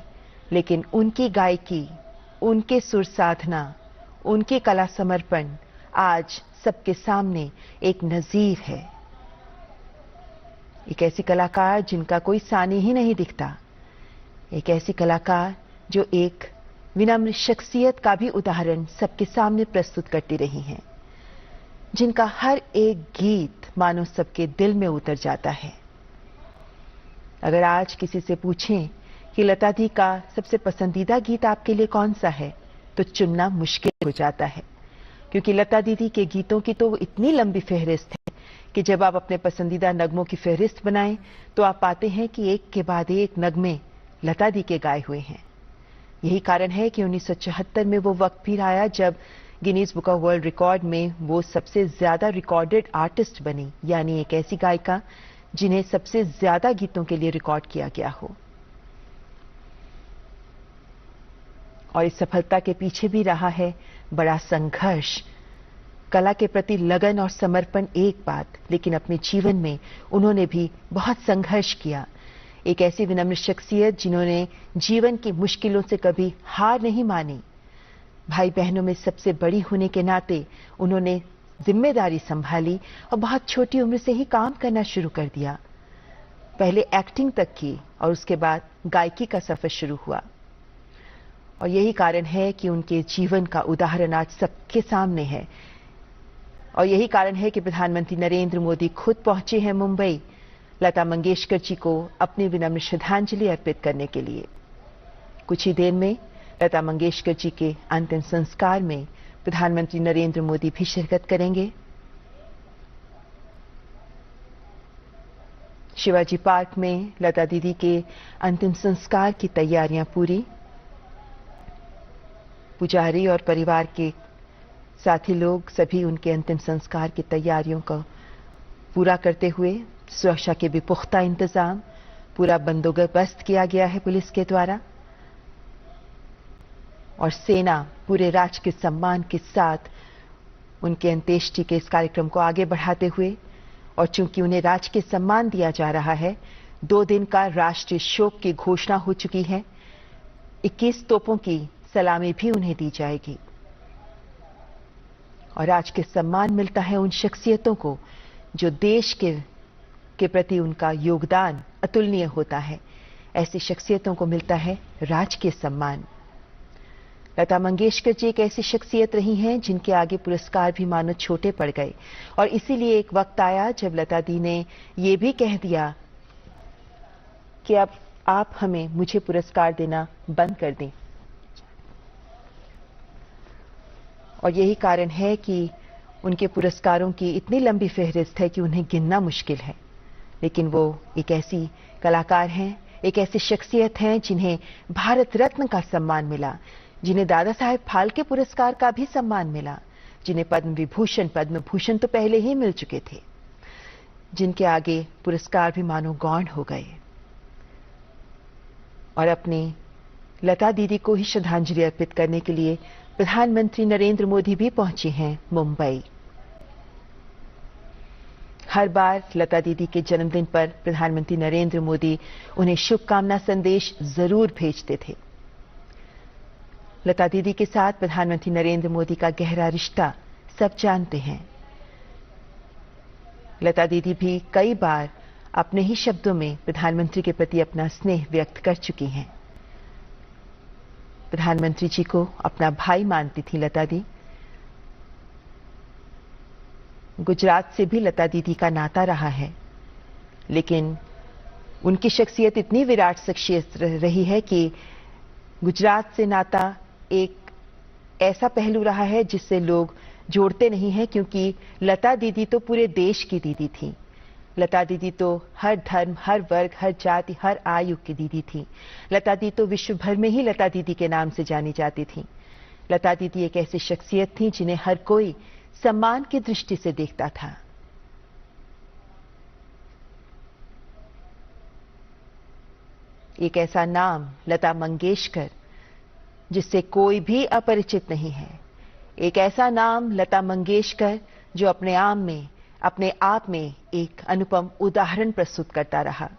लेकिन उनकी गायकी, उनके सुर साधना, उनके कला समर्पण आज सबके सामने एक नजीर है। एक ऐसी कलाकार जिनका कोई सानी ही नहीं दिखता, एक ऐसी कलाकार जो एक विनम्र शख्सियत का भी उदाहरण सबके सामने प्रस्तुत करती रही हैं, जिनका हर एक गीत मानो सबके दिल में उतर जाता है। अगर आज किसी से पूछें कि लता दी का सबसे पसंदीदा गीत आपके लिए कौन सा है, तो चुनना मुश्किल हो जाता है, क्योंकि लता दीदी के गीतों की तो इतनी लंबी फहरिस्त है कि जब आप अपने पसंदीदा नगमों की फहरिस्त बनाएं तो आप पाते हैं कि एक के बाद एक नगमे लता दी के गाए हुए हैं। यही कारण है कि 1974 में वो वक्त फिर आया जब Guinness Book of world record में वो सबसे ज्यादा रिकॉर्डेड आर्टिस्ट बनी, यानी एक ऐसी गायिका जिन्हें सबसे ज्यादा गीतों के लिए रिकॉर्ड किया गया हो। और इस सफलता के पीछे भी रहा है बड़ा संघर्ष। कला के प्रति लगन और समर्पण एक बात, लेकिन अपने जीवन में उन्होंने भी बहुत संघर्ष किया। एक ऐसी विनम्र शख्सियत जिन्होंने जीवन की मुश्किलों से कभी हार नहीं मानी। भाई बहनों में सबसे बड़ी होने के नाते उन्होंने जिम्मेदारी संभाली और बहुत छोटी उम्र से ही काम करना शुरू कर दिया। पहले एक्टिंग तक की और उसके बाद गायकी का सफर शुरू हुआ। और यही कारण है कि उनके जीवन का उदाहरण आज सबके सामने है। और यही कारण है कि प्रधानमंत्री नरेंद्र मोदी खुद पहुंचे हैं मुंबई लता मंगेशकर जी को अपनी विनम्र श्रद्धांजलि अर्पित करने के लिए। कुछ ही देर में लता मंगेशकर जी के अंतिम संस्कार में प्रधानमंत्री नरेंद्र मोदी भी शिरकत करेंगे। शिवाजी पार्क में लता दीदी के अंतिम संस्कार की तैयारियां पूरी। पुजारी और परिवार के साथी लोग सभी उनके अंतिम संस्कार की तैयारियों को पूरा करते हुए सुरक्षा के भी पुख्ता इंतजाम, पूरा बंदोबस्त किया गया है पुलिस के द्वारा। और सेना पूरे राजकीय सम्मान के साथ उनके अंत्येष्टि के इस कार्यक्रम को आगे बढ़ाते हुए, और चूंकि उन्हें राजकीय सम्मान दिया जा रहा है, 2 दिन का राष्ट्रीय शोक की घोषणा हो चुकी है। 21 तोपों की सलामी भी उन्हें दी जाएगी। और राजकीय सम्मान मिलता है उन शख्सियतों को जो देश के प्रति उनका योगदान अतुलनीय होता है। ऐसी शख्सियतों को मिलता है राजकीय सम्मान। लता मंगेशकर जी एक ऐसी शख्सियत रही हैं जिनके आगे पुरस्कार भी मानो छोटे पड़ गए। और इसीलिए एक वक्त आया जब लता दी ने यह भी कह दिया कि अब आप मुझे पुरस्कार देना बंद कर दें। और यही कारण है कि उनके पुरस्कारों की इतनी लंबी फहरिस्त है कि उन्हें गिनना मुश्किल है। लेकिन वो एक ऐसी कलाकार हैं, एक ऐसी शख्सियत हैं जिन्हें भारत रत्न का सम्मान मिला, जिन्हें दादा साहेब फाल्के पुरस्कार का भी सम्मान मिला, जिन्हें पद्म विभूषण पद्म भूषण तो पहले ही मिल चुके थे, जिनके आगे पुरस्कार भी मानो गौण हो गए। और अपनी लता दीदी को ही श्रद्धांजलि अर्पित करने के लिए प्रधानमंत्री नरेंद्र मोदी भी पहुंचे हैं मुंबई। हर बार लता दीदी के जन्मदिन पर प्रधानमंत्री नरेंद्र मोदी उन्हें शुभकामना संदेश जरूर भेजते थे। लता दीदी के साथ प्रधानमंत्री नरेंद्र मोदी का गहरा रिश्ता सब जानते हैं। लता दीदी भी कई बार अपने ही शब्दों में प्रधानमंत्री के प्रति अपना स्नेह व्यक्त कर चुकी हैं। प्रधानमंत्री जी को अपना भाई मानती थी लता दी। गुजरात से भी लता दीदी का नाता रहा है, लेकिन उनकी शख्सियत इतनी विराट शख्सियत रही है कि गुजरात से नाता एक ऐसा पहलू रहा है जिससे लोग जोड़ते नहीं हैं, क्योंकि लता दीदी तो पूरे देश की दीदी थी। लता दीदी तो हर धर्म, हर वर्ग, हर जाति, हर आयु की दीदी थी। लता दीदी तो विश्व भर में ही लता दीदी के नाम से जानी जाती थी। लता दीदी एक ऐसी शख्सियत थी जिन्हें हर कोई सम्मान की दृष्टि से देखता था। एक ऐसा नाम लता मंगेशकर जिससे कोई भी अपरिचित नहीं है। एक ऐसा नाम लता मंगेशकर जो अपने आप में एक अनुपम उदाहरण प्रस्तुत करता रहा।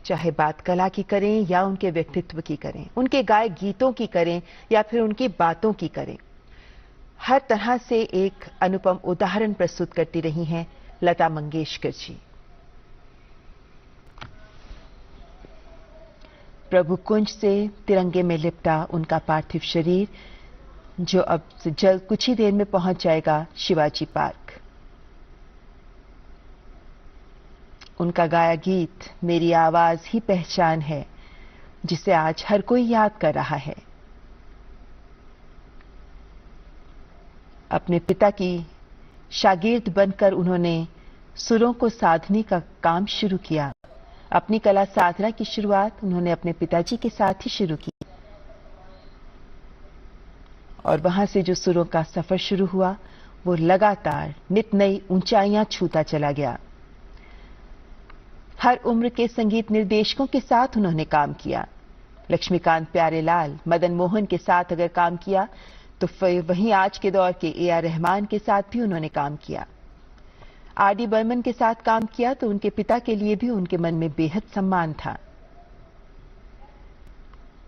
चाहे बात कला की करें या उनके व्यक्तित्व की करें, उनके गाए गीतों की करें या फिर उनकी बातों की करें, हर तरह से एक अनुपम उदाहरण प्रस्तुत करती रही हैं लता मंगेशकर जी। प्रभु कुंज से तिरंगे में लिपटा उनका पार्थिव शरीर, जो अब से जल्द कुछ ही देर में पहुंच जाएगा शिवाजी पार्क। उनका गाया गीत मेरी आवाज ही पहचान है, जिसे आज हर कोई याद कर रहा है। अपने पिता की शागिर्द बनकर उन्होंने सुरों को साधने का काम शुरू किया। अपनी कला साधना की शुरुआत उन्होंने अपने पिताजी के साथ ही शुरू की, और वहां से जो सुरों का सफर शुरू हुआ वो लगातार नित नई ऊंचाइयां छूता चला गया। हर उम्र के संगीत निर्देशकों के साथ उन्होंने काम किया। लक्ष्मीकांत प्यारेलाल, मदन मोहन के साथ अगर काम किया तो वहीं आज के दौर के ए आर रहमान के साथ भी उन्होंने काम किया। आर डी बर्मन के साथ काम किया तो उनके पिता के लिए भी उनके मन में बेहद सम्मान था।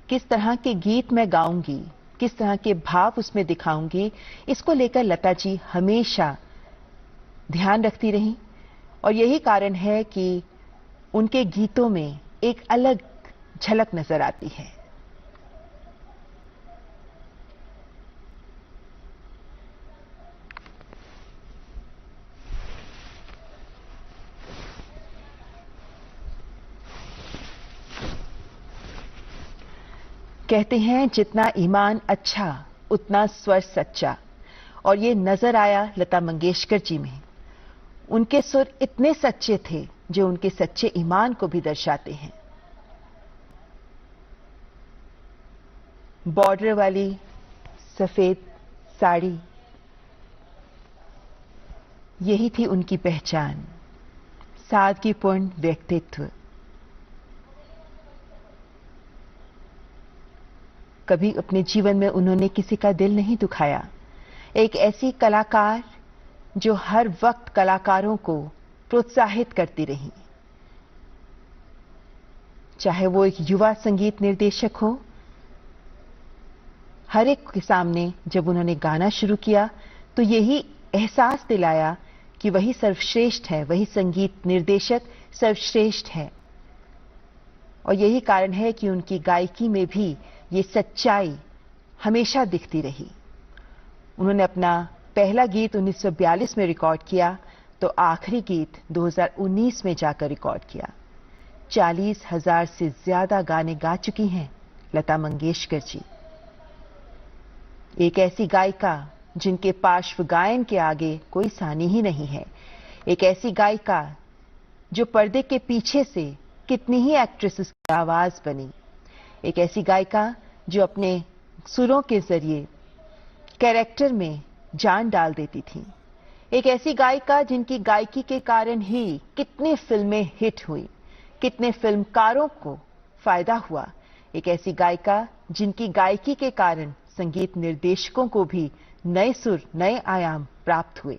किस तरह के गीत मैं गाऊंगी, किस तरह के भाव उसमें दिखाऊंगी, इसको लेकर लता जी हमेशा ध्यान रखती रहीं, और यही कारण है कि उनके गीतों में एक अलग झलक नजर आती है। कहते हैं जितना ईमान अच्छा उतना स्वर सच्चा, और ये नजर आया लता मंगेशकर जी में। उनके सुर इतने सच्चे थे जो उनके सच्चे ईमान को भी दर्शाते हैं। बॉर्डर वाली सफेद साड़ी, यही थी उनकी पहचान। सादगीपूर्ण व्यक्तित्व। कभी अपने जीवन में उन्होंने किसी का दिल नहीं दुखाया। एक ऐसी कलाकार जो हर वक्त कलाकारों को प्रोत्साहित करती रही, चाहे वो एक युवा संगीत निर्देशक हो। हर एक के सामने जब उन्होंने गाना शुरू किया तो यही एहसास दिलाया कि वही सर्वश्रेष्ठ है, वही संगीत निर्देशक सर्वश्रेष्ठ है। और यही कारण है कि उनकी गायकी में भी ये सच्चाई हमेशा दिखती रही। उन्होंने अपना पहला गीत 1942 में रिकॉर्ड किया तो आखिरी गीत 2019 में जाकर रिकॉर्ड किया। 40,000 से ज्यादा गाने गा चुकी हैं लता मंगेशकर जी। एक ऐसी गायिका जिनके पार्श्व गायन के आगे कोई सानी ही नहीं है। एक ऐसी गायिका जो पर्दे के पीछे से कितनी ही एक्ट्रेसेस की आवाज बनी। एक ऐसी गायिका जो अपने सुरों के जरिए कैरेक्टर में जान डाल देती थी। एक ऐसी गायिका जिनकी गायकी के कारण ही कितनी फिल्में हिट हुई, कितने फिल्मकारों को फायदा हुआ। एक ऐसी गायिका जिनकी गायकी के कारण संगीत निर्देशकों को भी नए सुर, नए आयाम प्राप्त हुए।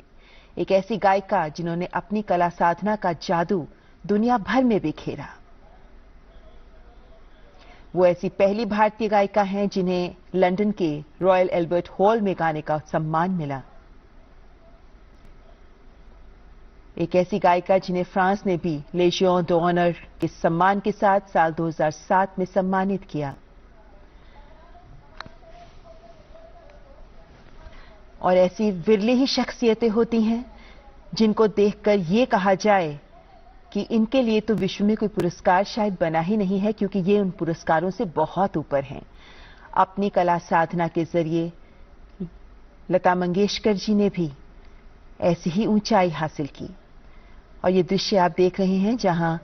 एक ऐसी गायिका जिन्होंने अपनी कला साधना का जादू दुनिया भर में बिखेरा। वो ऐसी पहली भारतीय गायिका हैं जिन्हें लंदन के रॉयल एल्बर्ट हॉल में गाने का सम्मान मिला। एक ऐसी गायिका जिन्हें फ्रांस ने भी लेजियोन d'honneur के सम्मान के साथ साल 2007 में सम्मानित किया। और ऐसी विरली ही शख्सियतें होती हैं जिनको देखकर ये कहा जाए कि इनके लिए तो विश्व में कोई पुरस्कार शायद बना ही नहीं है, क्योंकि ये उन पुरस्कारों से बहुत ऊपर हैं। अपनी कला साधना के जरिए लता मंगेशकर जी ने भी ऐसी ही ऊंचाई हासिल की। और ये दृश्य आप देख रहे हैं जहां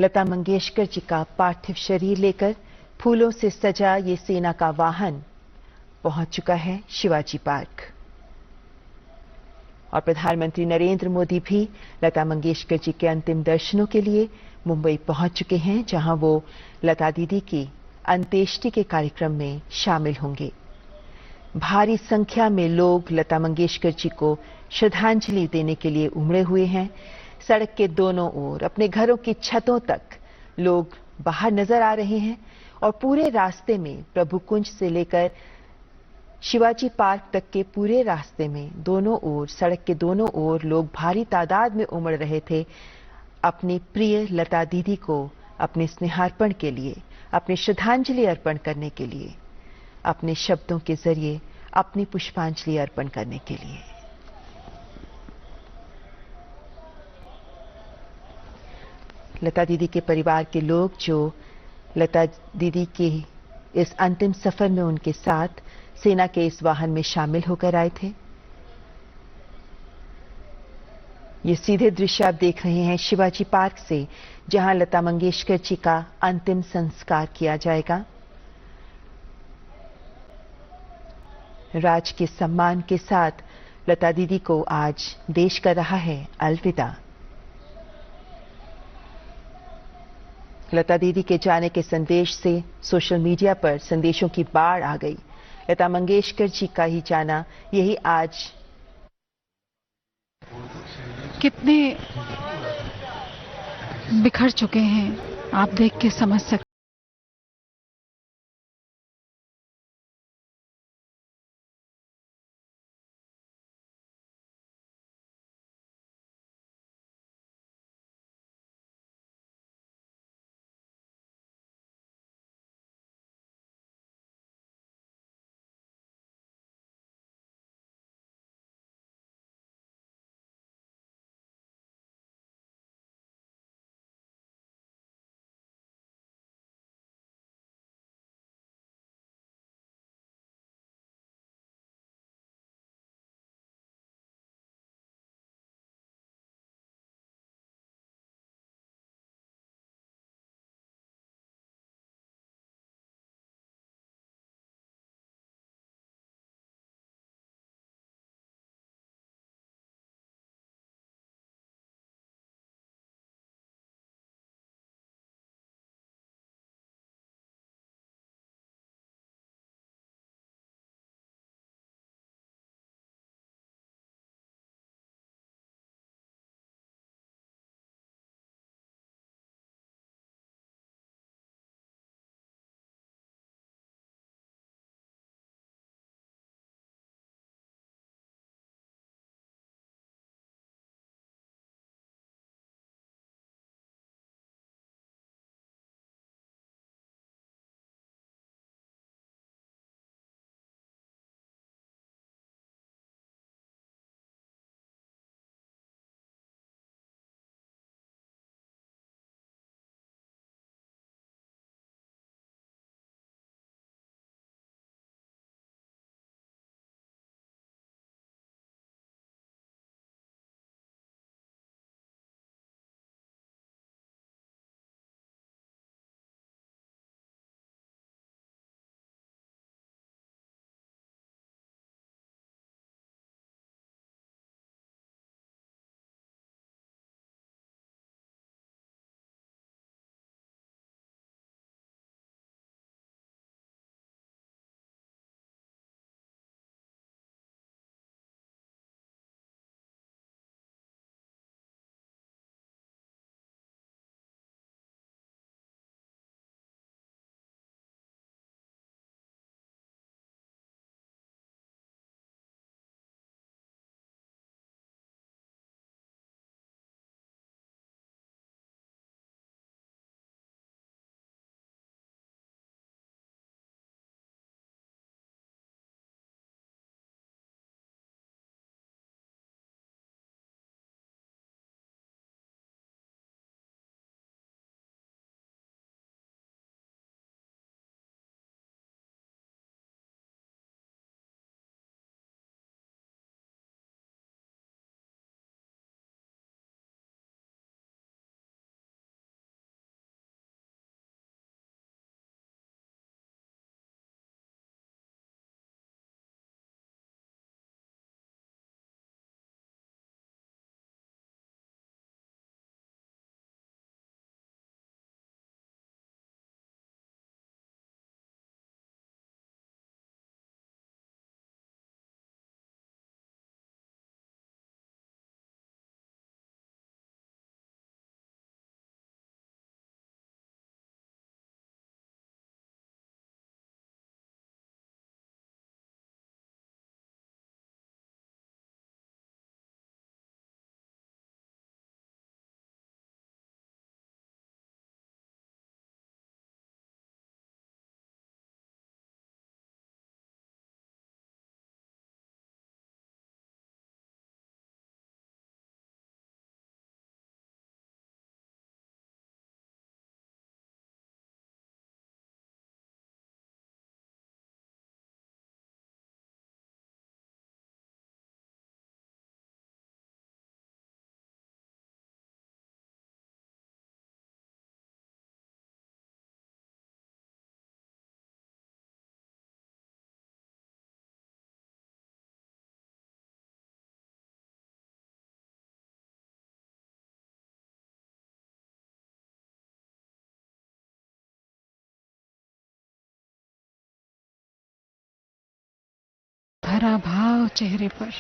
लता मंगेशकर जी का पार्थिव शरीर लेकर फूलों से सजा ये सेना का वाहन पहुंच चुका है शिवाजी पार्क। और प्रधानमंत्री नरेंद्र मोदी भी लता मंगेशकर जी के अंतिम दर्शनों के लिए मुंबई पहुंच चुके हैं, जहां वो लता दीदी की अंत्येष्टि के कार्यक्रम में शामिल होंगे। भारी संख्या में लोग लता मंगेशकर जी को श्रद्धांजलि देने के लिए उमड़े हुए हैं। सड़क के दोनों ओर, अपने घरों की छतों तक लोग बाहर नजर आ रहे हैं और पूरे रास्ते में प्रभु कुंज से लेकर शिवाजी पार्क तक के पूरे रास्ते में दोनों ओर, सड़क के दोनों ओर लोग भारी तादाद में उमड़ रहे थे अपनी प्रिय लता दीदी को अपने स्नेहार्पण के लिए, अपनी श्रद्धांजलि अर्पण करने के लिए, अपने शब्दों के जरिए अपनी पुष्पांजलि अर्पण करने के लिए। लता दीदी के परिवार के लोग जो लता दीदी के इस अंतिम सफर में उनके साथ सेना के इस वाहन में शामिल होकर आए थे। ये सीधे दृश्य आप देख रहे हैं शिवाजी पार्क से, जहां लता मंगेशकर जी का अंतिम संस्कार किया जाएगा। राज के सम्मान के साथ लता दीदी को आज देश कर रहा है अलविदा। लता दीदी के जाने के संदेश से सोशल मीडिया पर संदेशों की बाढ़ आ गई। लता मंगेशकर जी का ही जाना, यही आज कितने बिखर चुके हैं, आप देख के समझ सकते भरा भाव चेहरे पर।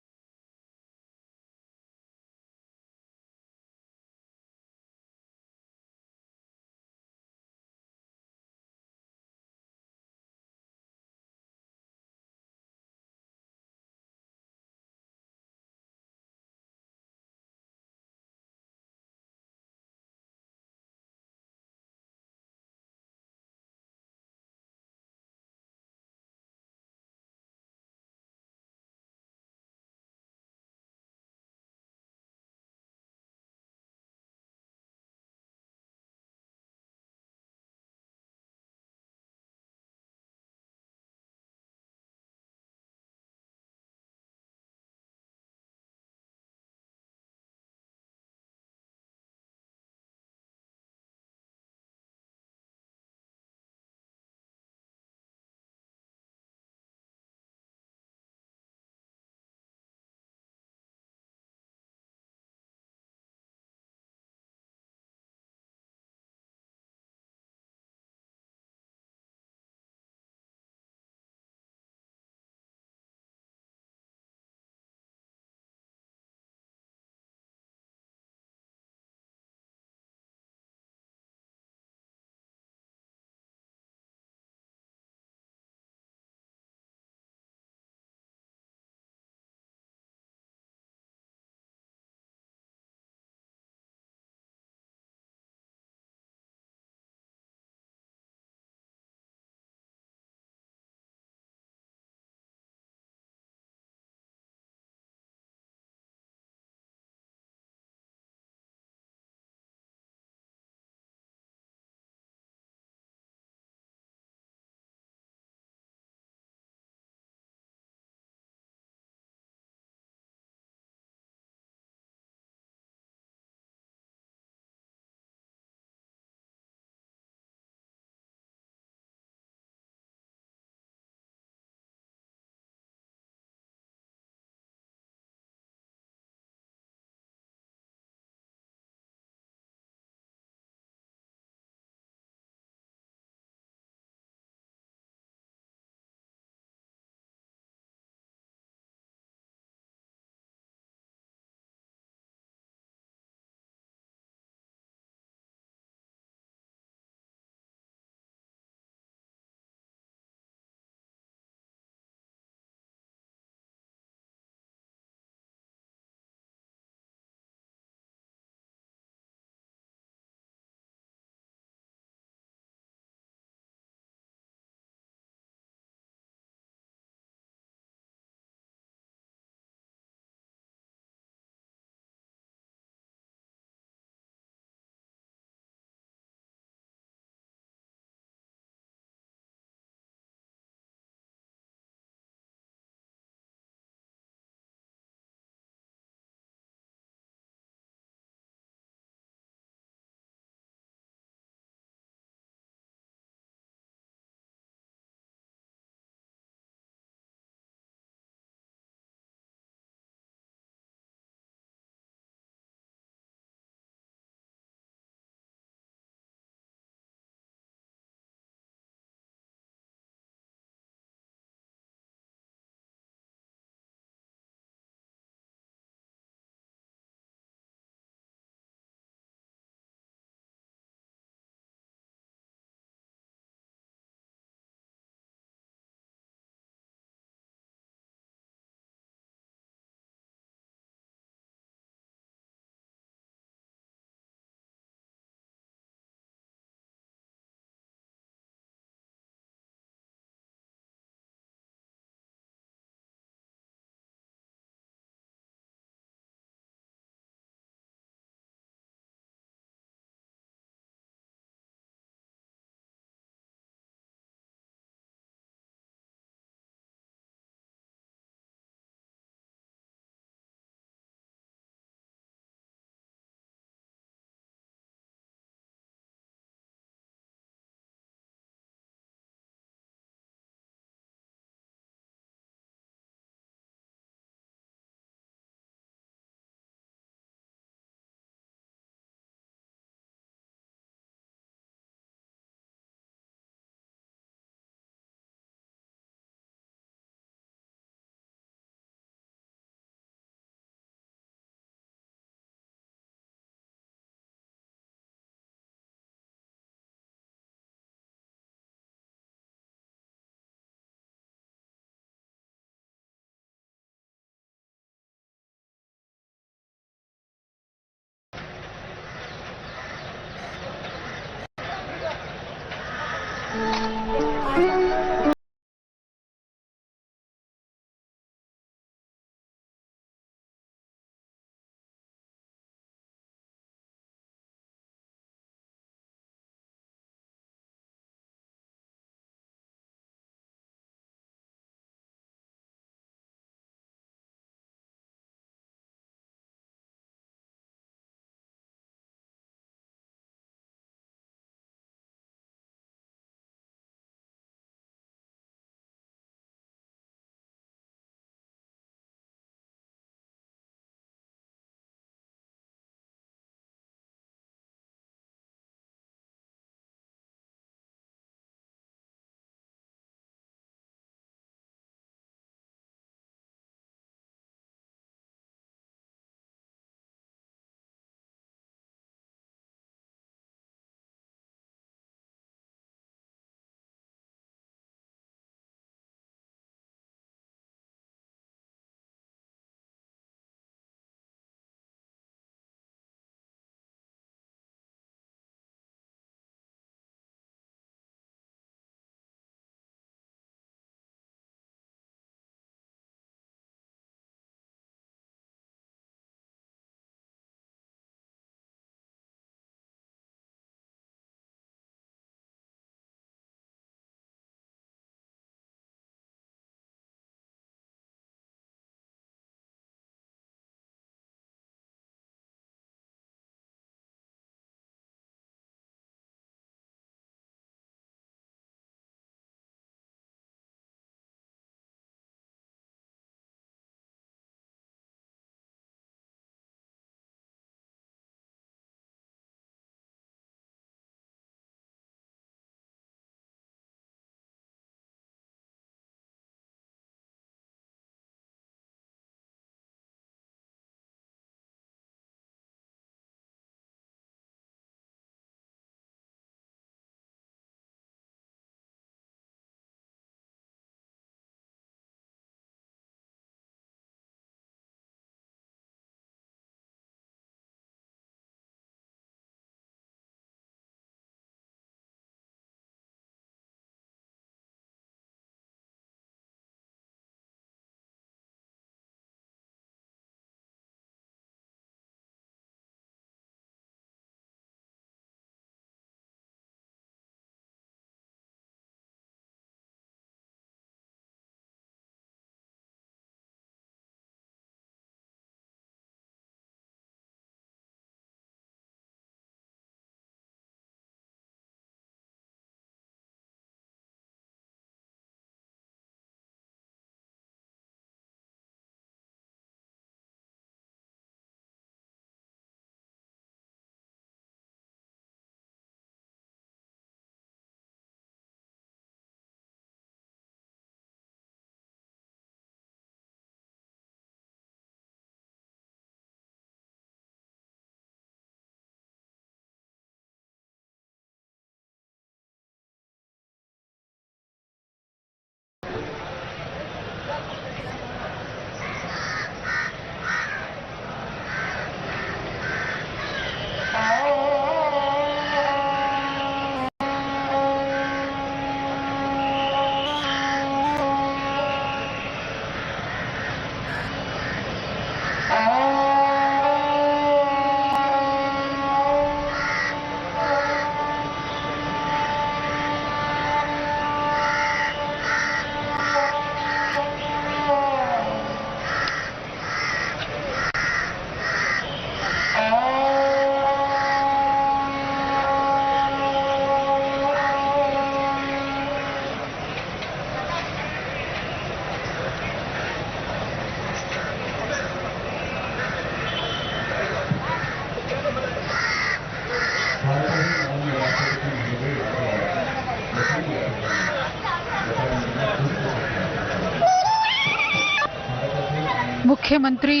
मुख्यमंत्री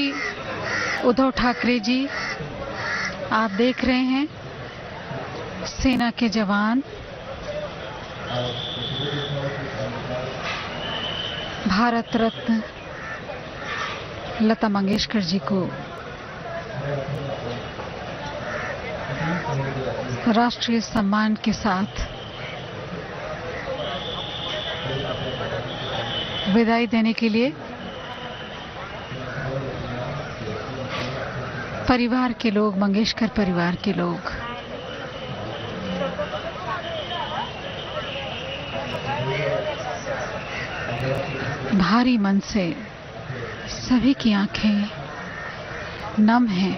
उद्धव ठाकरे जी, आप देख रहे हैं सेना के जवान भारत रत्न लता मंगेशकर जी को राष्ट्रीय सम्मान के साथ विदाई देने के लिए परिवार के लोग, मंगेशकर परिवार के लोग भारी मन से, सभी की आंखें नम हैं।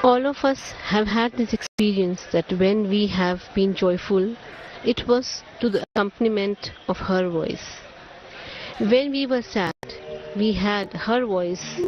All of us have had this experience that when we have been joyful, it was to the accompaniment of her voice. When we were sad, we had her voice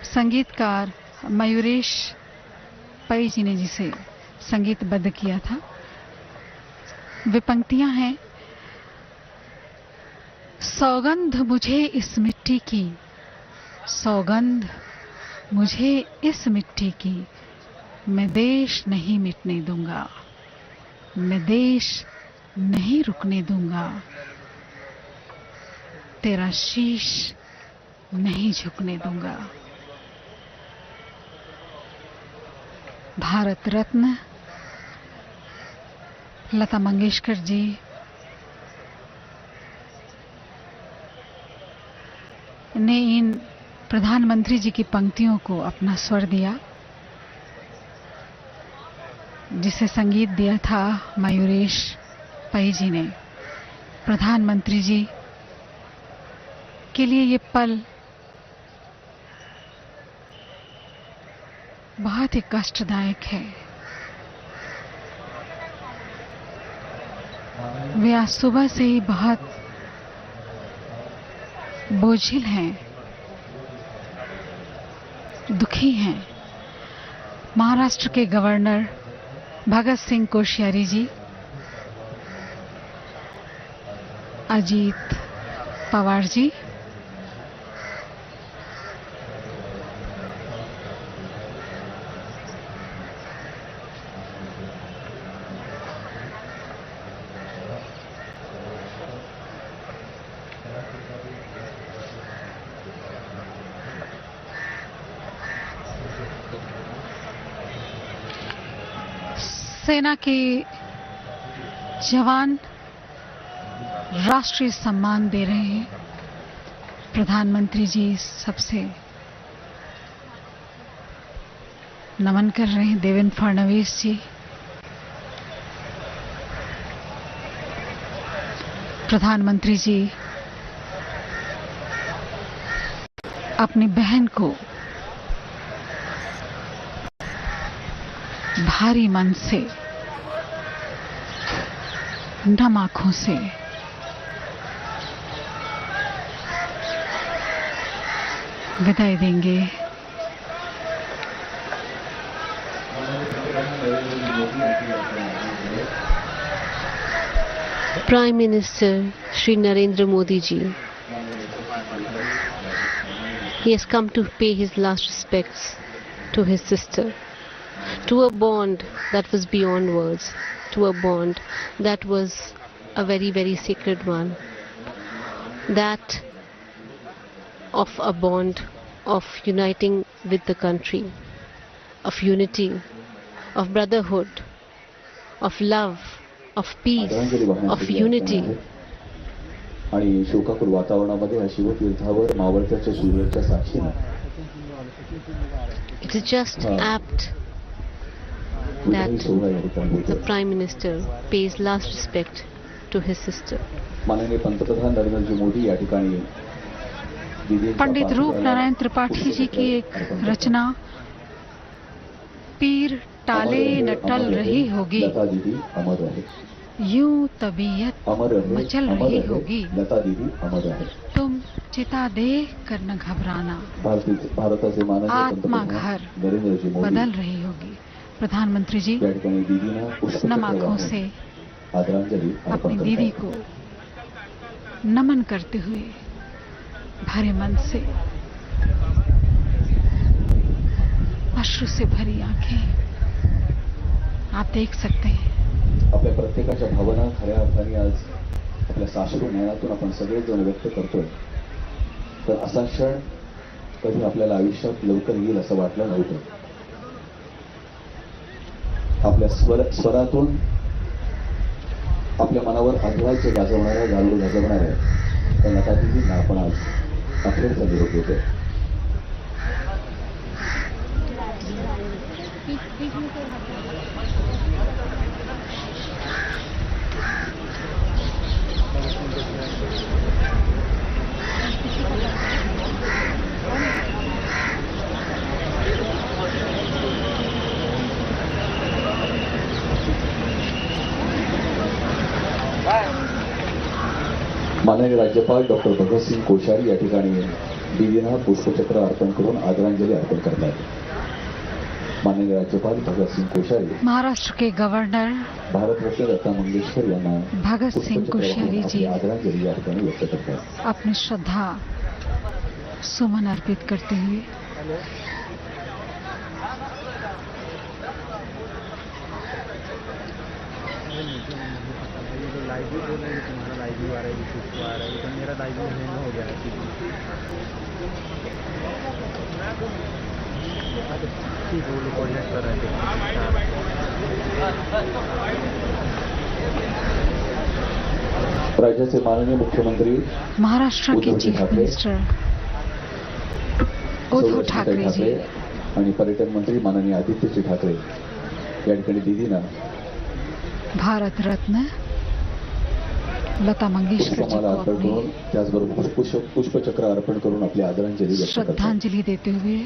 संगीतकार मयूरेश पै जी ने जिसे संगीतबद्ध किया था। वे पंक्तियां हैं, सौगंध मुझे इस मिट्टी की, सौगंध मुझे इस मिट्टी की, मैं देश नहीं मिटने दूंगा, मैं देश नहीं रुकने दूंगा, तेरा शीश नहीं झुकने दूंगा। भारत रत्न लता मंगेशकर जी ने इन प्रधानमंत्री जी की पंक्तियों को अपना स्वर दिया, जिसे संगीत दिया था मयूरेश पै जी ने। प्रधानमंत्री जी के लिए ये पल बहुत ही कष्टदायक है। वे आज सुबह से ही बहुत बोझिल हैं, दुखी हैं। महाराष्ट्र के गवर्नर भगत सिंह कोश्यारी जी, अजीत पवार जी, सेना के जवान राष्ट्रीय सम्मान दे रहे हैं। प्रधानमंत्री जी सबसे नमन कर रहे हैं। देवेंद्र फडणवीस जी, प्रधानमंत्री जी अपनी बहन को भारी मन से, नम आंखों से विदाई देंगे। Prime Minister Shri Narendra Modi ji, he has come to pay his last respects to his sister, to a bond that was beyond words, to a bond that was a very, very sacred one, that of a bond of uniting with the country, of unity, of brotherhood, of love, of peace, of unity. आणि शोकाकुल वातावरणामध्ये या शिवतीर्थावर मावळत्याच्या सूर्याच्या साक्षीने It is just apt that the Prime Minister pays last respect to his sister. माननीय पंतप्रधान नरेंद्र मोदी या ठिकाणी पंडित रूप नारायण त्रिपाठी जी की एक रचना, पीर टाले न टल रही होगी, लता दीदी अमर रहे, यूं तबीयत मचल रही होगी, लता दीदी अमर रहे, तुम चिता देख कर न घबराना, भारताचे माननीय आत्मा घर नरेंद्र मोदी बदल रही होगी। प्रधानमंत्री जी या ठिकाणी दीदींना नम आंखों से आदरांजलि अपनी दीदी को नमन करते हुए भरे मन से, अश्रु से भरी आंखें आप देख सकते हैं। आपल्या प्रत्येकाच्या भावना खऱ्या अर्थाने आज आपल्या साश्रू नयनातून आपण सगळे जण व्यक्त करतोय। तर असा क्षण कधी आपल्याला आयुष्यात लवकर येईल असं वाटलं नव्हतं। आपल्या स्वरातून आपल्या मनावर आघातचे गाजवणाऱ्या, गालू गाजवणाऱ्या त्या लता दीदींना आपण आज अखेरचा निरोप देतोय। माननीय राज्यपाल डॉक्टर भगत सिंह कोश्यारी या ठिकाणी दीदींना पुष्पचक्र अर्पण करून आदरांजली अर्पण करतात. माननीय राज्यपाल भगत सिंह कोश्यारी, महाराष्ट्र के गवर्नर भारत रत्न लता मंगेशकर यांना भगत सिंह कोश्यारी जी आदरांजली या ठिकाणी व्यक्त करतात. अपनी श्रद्धा सुमन अर्पित करते हुए राज्याचे माननीय मुख्यमंत्री महाराष्ट्र के उद्धव चीफ ठाकरे, मिनिस्टर उद्धव सौरभ ठाकरे जी आणि पर्यटन मंत्री माननीय आदित्यजी ठाकरे या ठिकाणी दीदींना भारत रत्न लता मंगेशकर जी पुष्पमाला को अर्पण अपनी करून त्याचबरोबर पुष्पचक्र अर्पण करून आपली आदरांजली व्यक्त करतात. श्रद्धांजलि देते हुए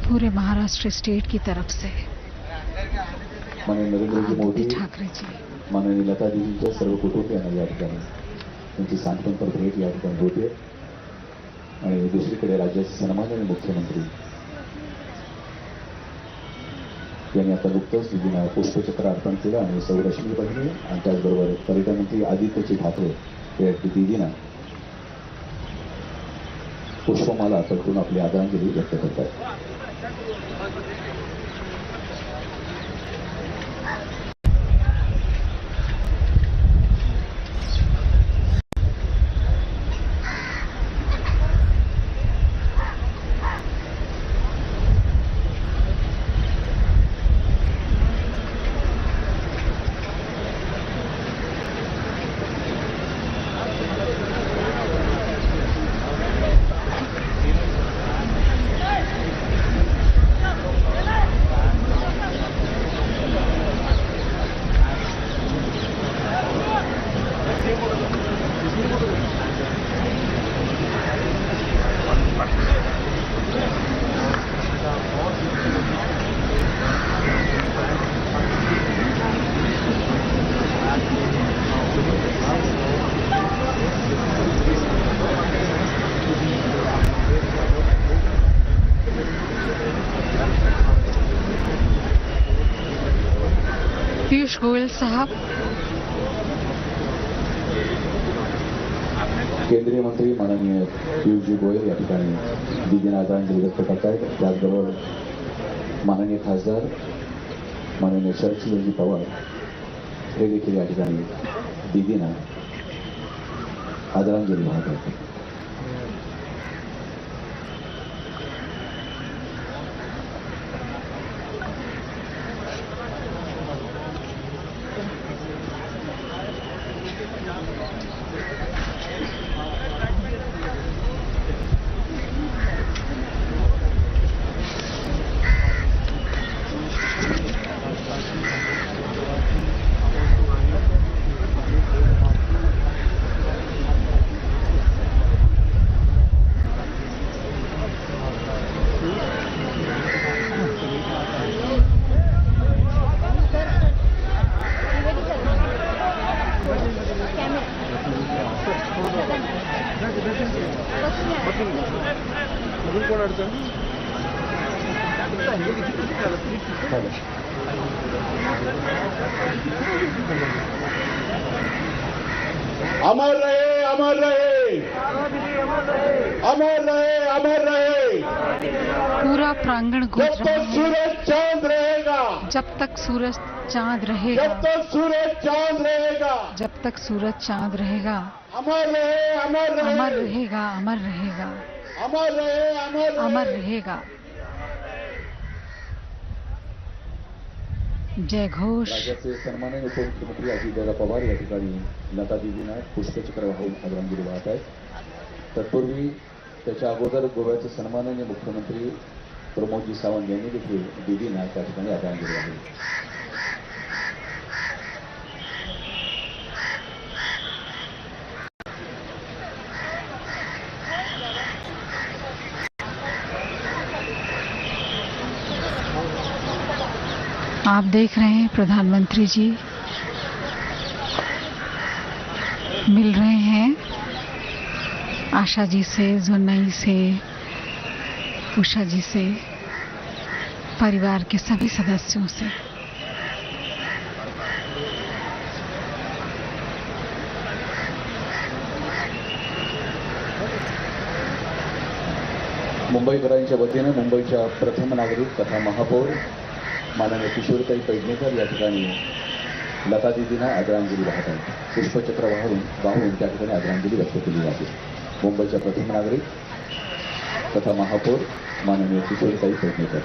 पूरे महाराष्ट्र स्टेट की तरफ से माननीय नरेंद्रजी मोदी, आदित्य ठाकरे जी माननीय लता दीदींच्या सर्व कुटुंबियांना या ठिकाणी त्यांची सांत्वनपर भेट या ठिकाणी होते. आणि दुसरीकडे राज्याचे सन्माननीय मुख्यमंत्री यांनी आता नुकतंच दीदींना पुष्पचक्र अर्पण केलं आणि सौ रश्मी बहिणी आणि त्याचबरोबर पर्यटन मंत्री आदित्यजी ठाकरे या दीदींना पुष्पमाला अर्पण करून आपली आदरांजली व्यक्त करतात. पीयूष गोयल साहब, केंद्रीय मंत्री माननीय पीयूषजी गोयल या ठिकाणी दीदींना आदरांजली व्यक्त करतायत. त्याचबरोबर माननीय खासदार माननीय शरदचंद्रजी पवार हे देखील या ठिकाणी दीदींना आदरांजली वाहत आहेत. अमर रहे, अमर रहे, अमर रहे, अमर रहे। पूरा प्रांगण जब गूंज रहा तक है। सूरज चांद रहेगा, जब तक सूरज चांद रहेगा, जब तक सूरज चांद रहेगा, जब तक सूरज चांद रहेगा, अमर रहे, अमर रहे, अमर रहेगा, अमर रहेगा, अमर रहे, अमर रहे। अमर रहेगा। जय घोष। राज्याचे सन्माननीय उपमुख्यमंत्री अजितदादा पवार या ठिकाणी लता दीदींना पुष्पचक्र वाहून आदरांजली वाहत आहेत. तत्पूर्वी त्याच्या अगोदर गोव्याचे सन्माननीय मुख्यमंत्री प्रमोदजी सावंत यांनी देखील दीदींना त्या ठिकाणी आदरांजली वाहिली. आप देख रहे हैं प्रधानमंत्री जी मिल रहे हैं आशा जी से, जुन्नई से, उषा जी से, परिवार के सभी सदस्यों से। मुंबईकरांच्या वतीने मुंबईच्या प्रथम नागरिक तथा महापौर माननीय किशोरताई पेडणेकर या ठिकाणी लता दीदींना आदरांजली वाहत आहेत. पुष्पचक्र वाहून त्या ठिकाणी आदरांजली व्यक्त केली जाते. मुंबईच्या प्रथम नागरिक तथा महापौर माननीय किशोरताई पेडणेकर.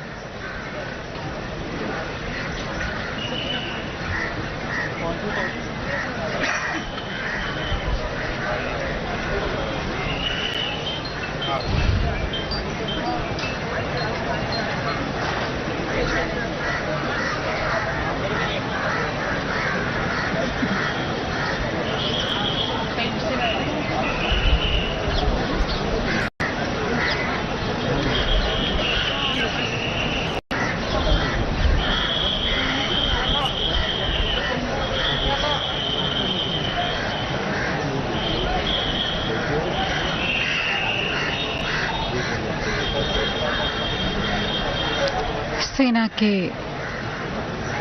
सेना के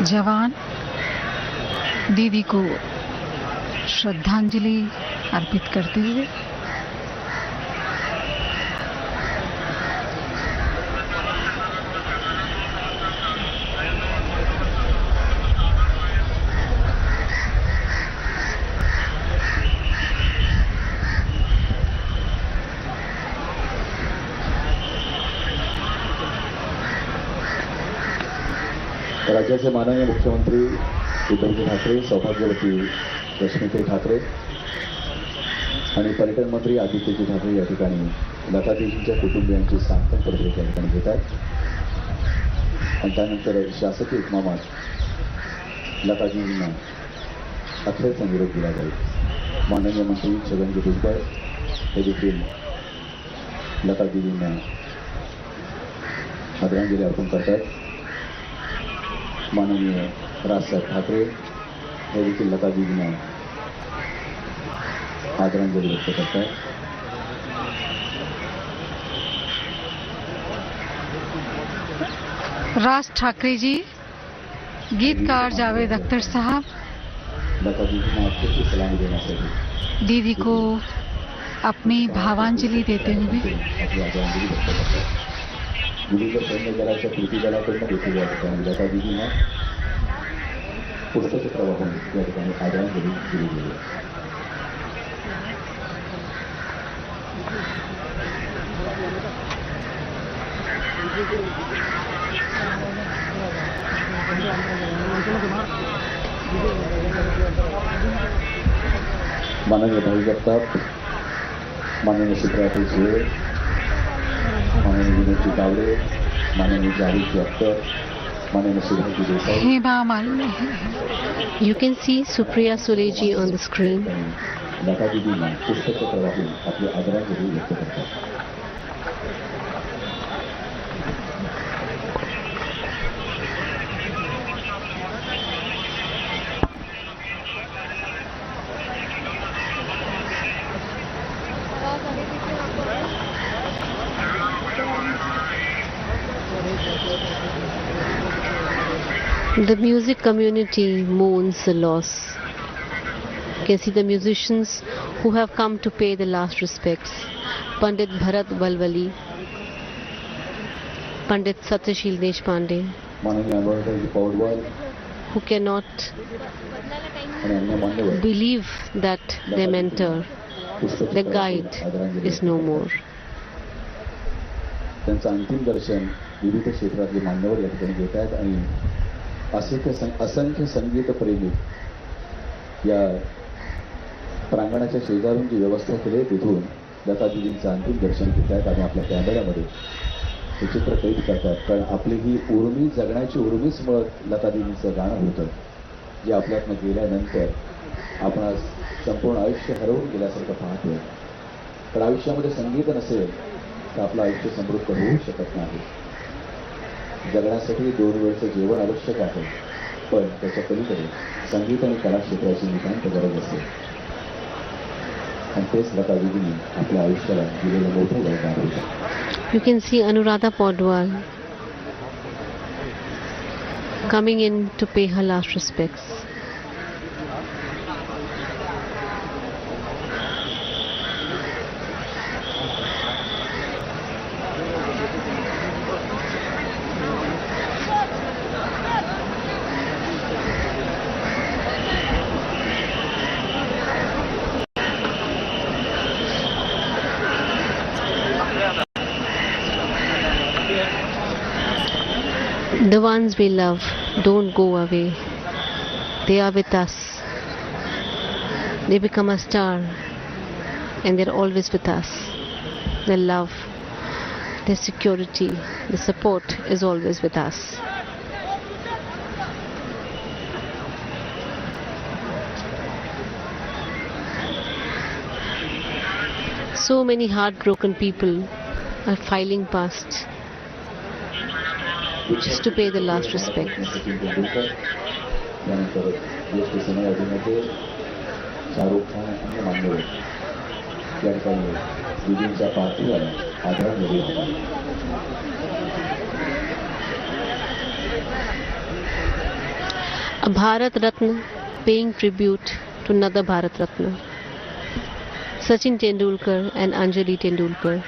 जवान दीदी को श्रद्धांजलि अर्पित करते हुए राज्याचे माननीय मुख्यमंत्री उद्धवजी ठाकरे, सौभाग्यवती रश्मिताई ठाकरे आणि पर्यटन मंत्री आदित्यजी ठाकरे या ठिकाणी लतादीजींच्या कुटुंबियांची सांत्वन या ठिकाणी घेतात आणि त्यानंतर शासकीय इतमामात लतादीजींना अखेरचा निरोप दिला जाईल. माननीय मंत्री छगनजी भुजबळ हे देखील लतादीजींना आदरांजली अर्पण करतात. माननीय राजसाहेब ठाकरे हे देखील लतादीजींना आदरांजली व्यक्त करतात. राज ठाकरे जी, गीतकार जावेद अख्तर साहब लतादीजींना अखेरची सलामी देण्यासाठी दीदी को अपनी भावांजलि देते हुए आपली आदरांजली व्यक्त करतात. विविध सैन्य दलाच्या कृती दलाकडून देखील या ठिकाणी लतादीजींना पुष्पचक्र वाहून या ठिकाणी आदरांजली दिली गेली. माननीय भाई जगताप, माननीय सुप्रियाताई सुळे, माननीय विनोदजी तावडे, माननीय जावेदजी अख्तर, माननीय Subhashji Desai. Hema Malini. You can see Supriya Sule ji on the screen. लतादीजींना पुष्पचक्र वाहून आपली आदरांजली व्यक्त करतात. The music community mourns the loss. You can see the musicians who have come to pay the last respects. Pandit Bharat Balwali, Pandit Satyashil Deshpande, माननीय Amardasji Paudwal who cannot आणि अन्य मान्यवर believe that their mentor, their guide, is no more. त्यांचं अंतिम दर्शन विविध क्षेत्रातले मान्यवर या ठिकाणी घेत आहेत आणि असंख्य संगीत प्रेमी या प्रांगणाच्या शेजारून जी व्यवस्था केली आहे तिथून लतादीजींचं अंतिम दर्शन घेत आहेत आणि आपल्या कॅमेऱ्यामध्ये हे चित्र कैद करतात. कारण आपली ही उर्मी, जगण्याची उर्मीच मुळात लतादीजींचं गाणं होतं जे आपल्यातनं गेल्यानंतर आपण संपूर्ण आयुष्य हरवून गेल्यासारखं पाहतोय. पण आयुष्यामध्ये संगीत नसेल तर आपलं आयुष्य समृद्ध होऊ शकत नाही. जगण्यासाठी 2 वेळचं जेवण आवश्यक आहे, पण त्याच्या पलीकडे संगीत आणि कला क्षेत्राची नितांत गरज असते. आणि तेच लता दीदींनी आपल्या आयुष्याला दिलेलं मोठं वरदान होतं. You can see Anuradha Podwal coming in to pay her last respects. The ones we love don't go away. They are with us. They become a star and they're always with us. Their love, their security, the support is always with us. So many heartbroken people are filing past just to pay the last respects. Sachin Tendulkar, त्यानंतर ज्येष्ठ सिने अभिनेते शाहरुख खान अन्य मान्यवर या ठिकाणी दीदींच्या पार्थिवाला आदरांजली वाहतात. A Bharat Ratna paying tribute to another Bharat Ratna. Sachin Tendulkar and Anjali Tendulkar.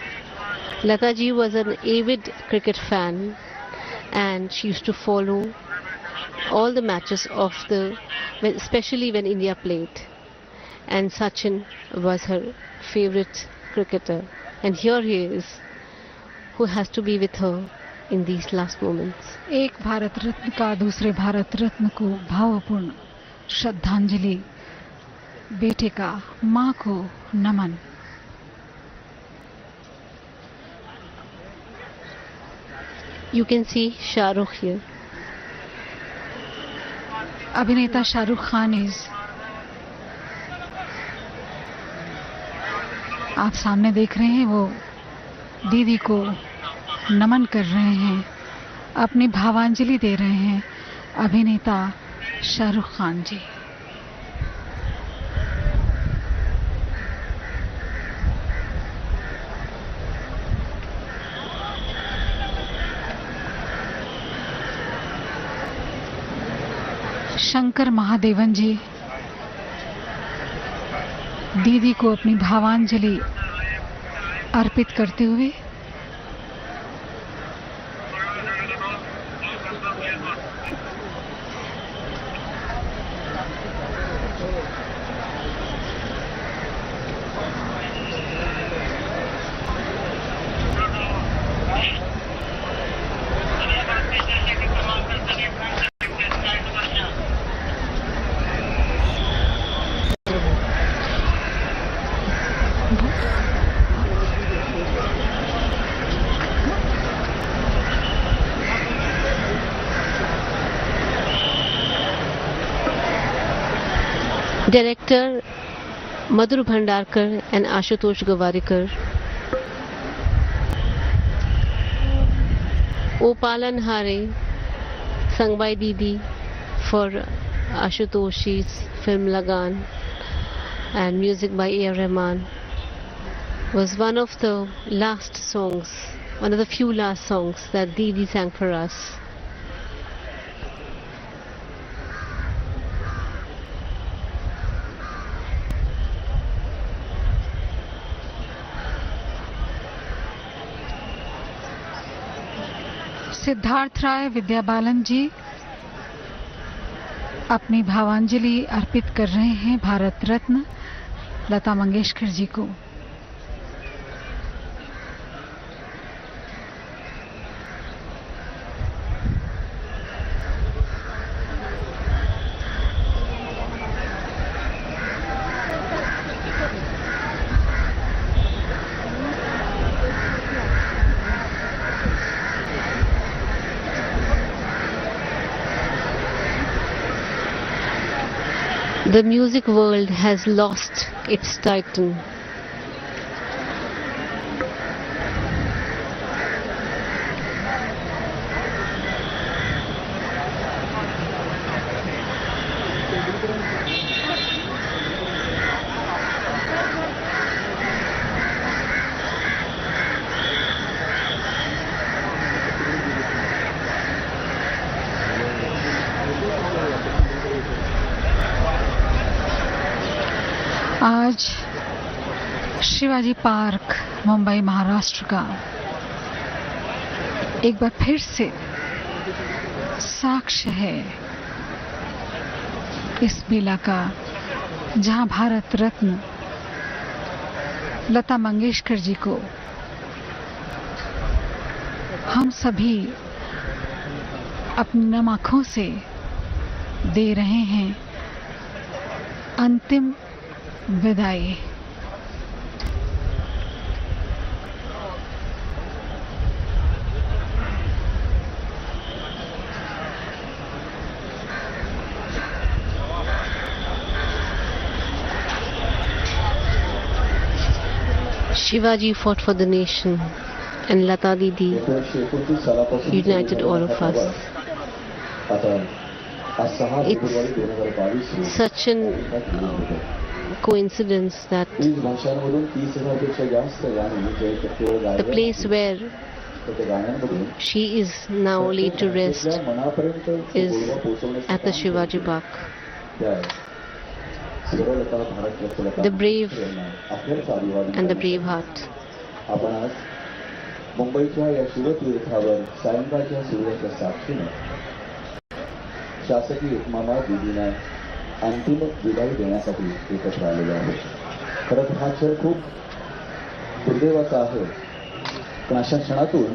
Lata ji was an avid cricket fan and she used to follow all the matches of especially when India played, and Sachin was her favorite cricketer, and here he is who has to be with her in these last moments. एक भारत रत्न का दूसरे भारत रत्न को भावपूर्ण श्रद्धांजलि, बेटे का मां को नमन. You can see Shah Rukh here. अभिनेता शाहरुख खान आप सामने देख रहे हैं, वो दीदी को नमन कर रहे हैं, अपनी भावांजलि दे रहे हैं अभिनेता शाहरुख खान जी. शंकर महादेवन जी दीदी को अपनी भावांजलि अर्पित करते हुए Director Madhur Bhandarkar and Ashutosh Gawarikar. O Palan Hare, sung by Didi for Ashutoshi's film Lagan, and music by A.R. Rahman, was one of the last songs, one of the few last songs that Didi sang for us. Siddharth राय विद्या बालन जी अपनी भावांजलि अर्पित कर रहे हैं भारत रत्न लता मंगेशकर जी को. The music world has lost its titan. आज Shivaji park Mumbai Maharashtra का एक बार फिर से साक्ष्य है इस मेला का, जहां भारत रत्न लता मंगेशकर जी को हम सभी अपनी नम आंखों से दे रहे हैं अंतिम विदाई। Shivaji fought for the nation, and Lata Didi united all of us. It's such an coincidence that the place where she is now laid to rest is at the Shivaji Park. The brave and the brave heart. आपण आज मुंबईच्या या शिवतीर्थावर सायंकाळच्या सूर्याच्या साक्षीने शासकीय इतमामात दीदींना अंतिम विदाई देण्यासाठी एकत्र आलेलो आहोत. खरं तर हा क्षण खूप दुर्दैवाचा आहे, पण अशा क्षणातून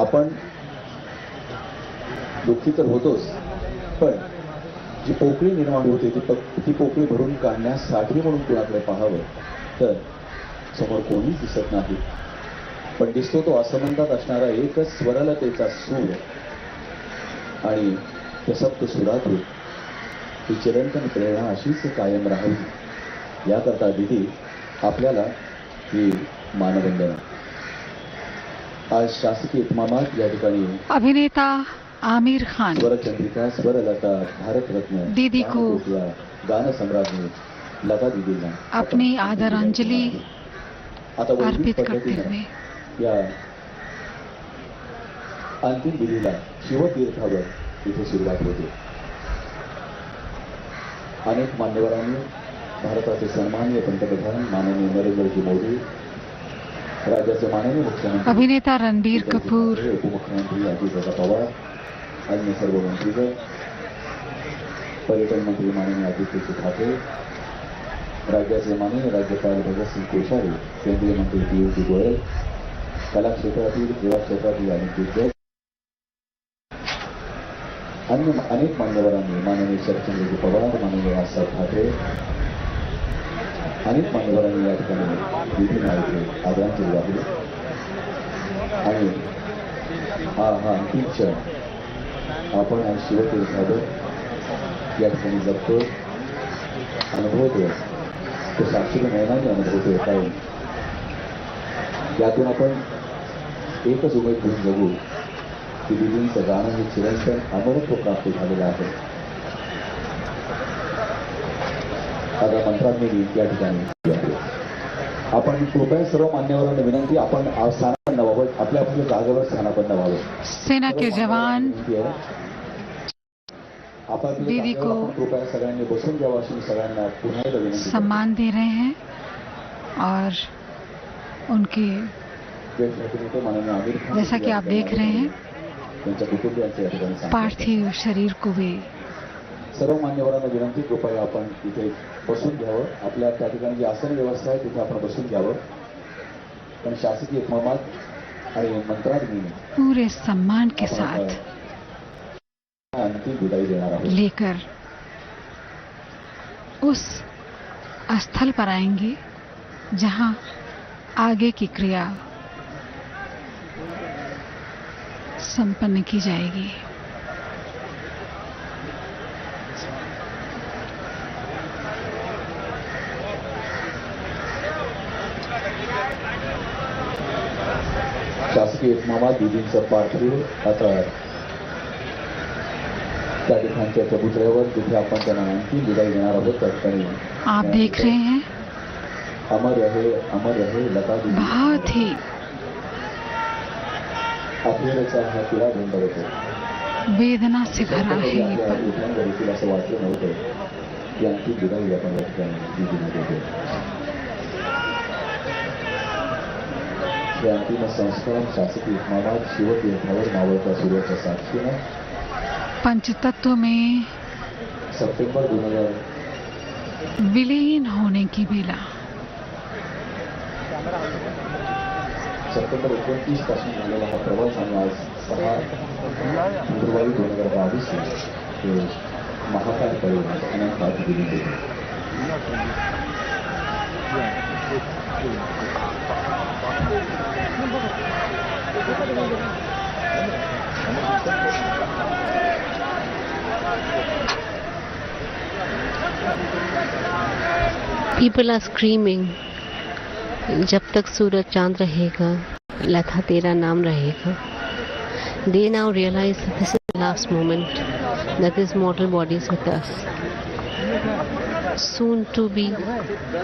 आपण दुःखी तर होतोच, पण जी पोकळी निर्माण होते ती पोकळी भरून काढण्यासाठी म्हणून कुणाकडे पाहावं तर समोर कोणीच दिसत नाही. पण दिसतो तो असमंतात असणारा एकच स्वरलतेचा सूर, आणि त्या सप्त सुरातून ही चिरंतन प्रेरणा अशीच कायम राहावी याकरता दीदी आपल्याला ही मानवंदना. आज शासकीय इतमामात या ठिकाणी अभिनेता आमिर खान स्वरचंद्रिका स्वरलता भारतरत्न दीदी को गान सम्राज्ञी लता दीदींना अपनी आदरांजलि अर्पित करते हुए या अंतिम विधीला शिवतीर्थावर इथे सुरुवात होते. अनेक मान्यवरांनी, भारताचे सन्माननीय पंतप्रधान माननीय नरेंद्रजी मोदी, राज्याचे माननीय मुख्यमंत्री अभिनेता रणबीर कपूर, उपमुख्यमंत्री अजितदादा पवार, अन्य सर्व मंत्रीगण, पर्यटन मंत्री माननीय आदित्य ठाकरे, राज्याचे माननीय राज्यपाल भगतसिंग कोश्यारी, केंद्रीय मंत्री पियुष गोयल, कला क्षेत्रातील, सेवा क्षेत्रातील अनेक दिग्गज, अन्य अनेक मान्यवरांनी, माननीय शरदचंद्रजी पवार, माननीय राजसाहेब ठाकरे, अनेक मान्यवरांनी या ठिकाणी विधी माहिती आदरांजली वाहिली. आणि हा अंतिम क्षण आपण आज शिवतीर्थावर या ठिकाणी जगतो, अनुभवतो, तो साक्षीने नयनाने अनुभवतो. काय यातून आपण एकच उमेद घेऊन जगू की दीदींचं गाणं हे चिरंतन अमरत्व प्राप्त झालेलं आहे. आता मंत्रांनी या ठिकाणी आपण कृपया सर्व मान्यवरांना विनंती, आपण स्थानापन्न व्हावं, आपल्या आपल्या जागेवर स्थानापन्न व्हावं. सेना के जवान दीदी को कृपया सगळ्यांनी बसून घ्यावं अशी सगळ्यांना पुन्हा एकदा विनंती. सम्मान दे रहे हैं और उनके जैसा कि आप देख रहे हैं पार्थिव शरीर को भी सर्व मान्यवरांना विनंती, कृपया आपण तिथे बसून घ्यावं. आपल्या त्या ठिकाणी जी आसन व्यवस्था आहे तिथे आपण बसून घ्यावं. पण शासकीय इतमामात आणि मंत्राग्नी पूरे सम्मान के साथ अंतिम विदाई देणार आहोत. लेकर उस स्थल पर आएंगे जहां आगे की क्रिया संपन्न की जाएगी. शासकीय इतमामात दीदींचं पार्थिव आता त्या ठिकाणच्या चबुतऱ्यावर जिथे आपण त्यांना अंतिम विदाई देणार आहोत त्या ठिकाणी आप देख रहे हैं अमर रहे लता दीदी. बहुत ही अखेरचा हा तिला धोंड होतो. वेदना से भरा है ये पल. असं वाटलं नव्हतं, ती अंतिम विदाई आपण या ठिकाणी देतो. हे अंतिम संस्कार शासकीय इतमामात शिवतीर्थावर मावळत्या सूर्याच्या साक्षीनं पंचतत्व में सप्टेंबर 2000 विलीन होने की बेला. सप्टेंबर 29 पासून झालेला हा प्रवास आणि आज 6 फेब्रुवारी 2022 ते महाकाय पर्यंत अनंतात दिली गेली. People are screaming, जब तक सूरज चांद रहेगा, लता तेरा नाम रहेगा. They now realize that this is the last moment that this mortal body is with us, soon to be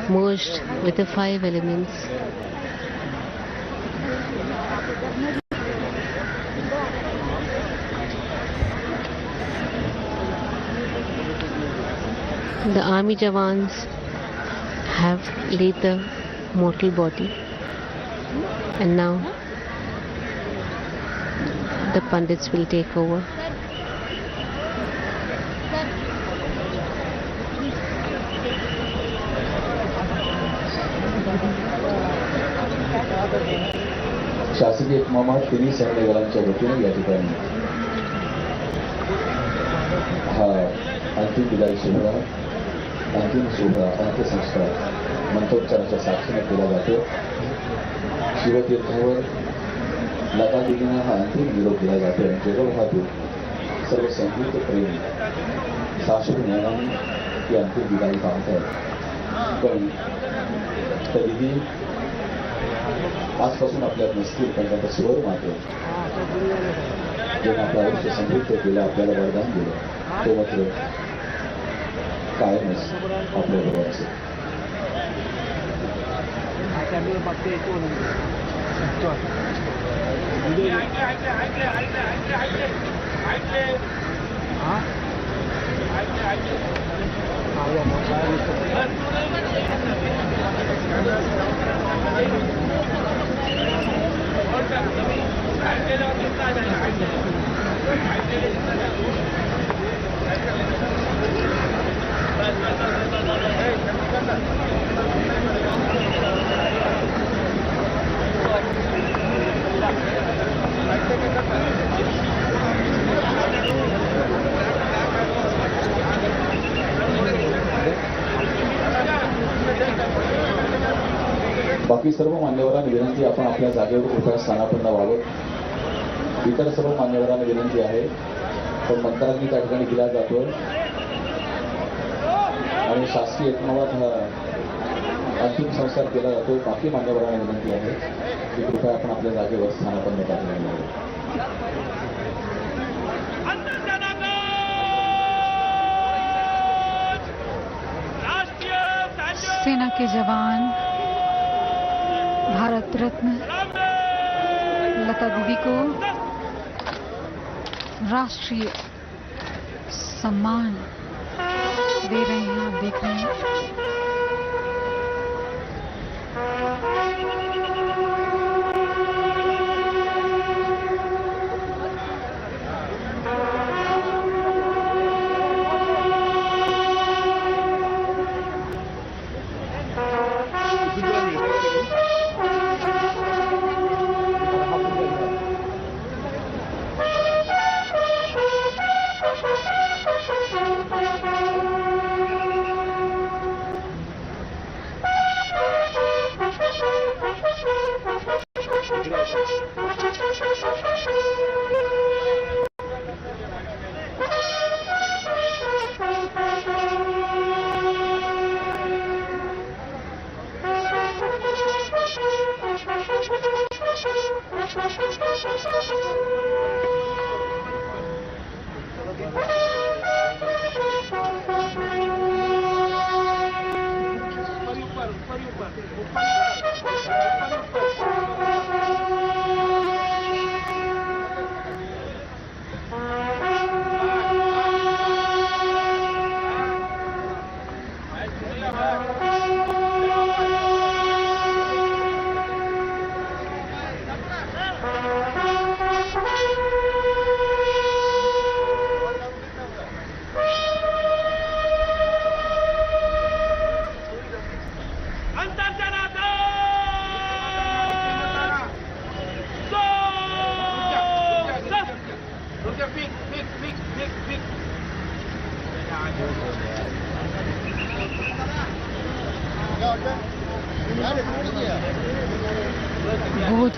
merged with the 5 elements. The army jawans have laid the mortal body, and now the Pandits will take over. शासकीय इतमामात तिन्ही सैन्यदलांच्या वतीने या ठिकाणी हा अंतिम विदाई सोहळा, अंतिम सोहळा, अंत्यसंस्कार मंत्रोच्चाराच्या साक्षीने केला जातो. शिवतीर्थावर लता दिदींना हा अंतिम निरोप दिला जातो आणि जगभरातून सर्व संगीत प्रेमी शाश्वत ज्ञानाने ती अंतिम विदाई पाहतात. पण त्या दिदी आजपासून आपल्यात नसतील, पण त्यांचा स्वर मात्र ज्यांना आपलं आयुष्य समृद्ध केलं, आपल्याला वरदान दिलं, तो मात्र कायमच आपल्याबरोबर असेल. बाकी सर्व मान्यवरांना विनंती, आपण आपल्या जागेवर कृपया स्थानापन्न व्हावं. इतर सर्व मान्यवरांना विनंती आहे, पण मंत्राग्नी त्या ठिकाणी दिला जातो आणि शासकीय इतमामात हा अंतिम संस्कार केला जातो. बाकी मान्यवरांना विनंती आहे की कृपया आपण आपल्या जागेवर स्थानापन्न त्या ठिकाणी व्हावं. सेना के जवान भारत रत्न लता दीदी को राष्ट्रीय सम्मान दे रहे हैं. आप देख रहे हैं.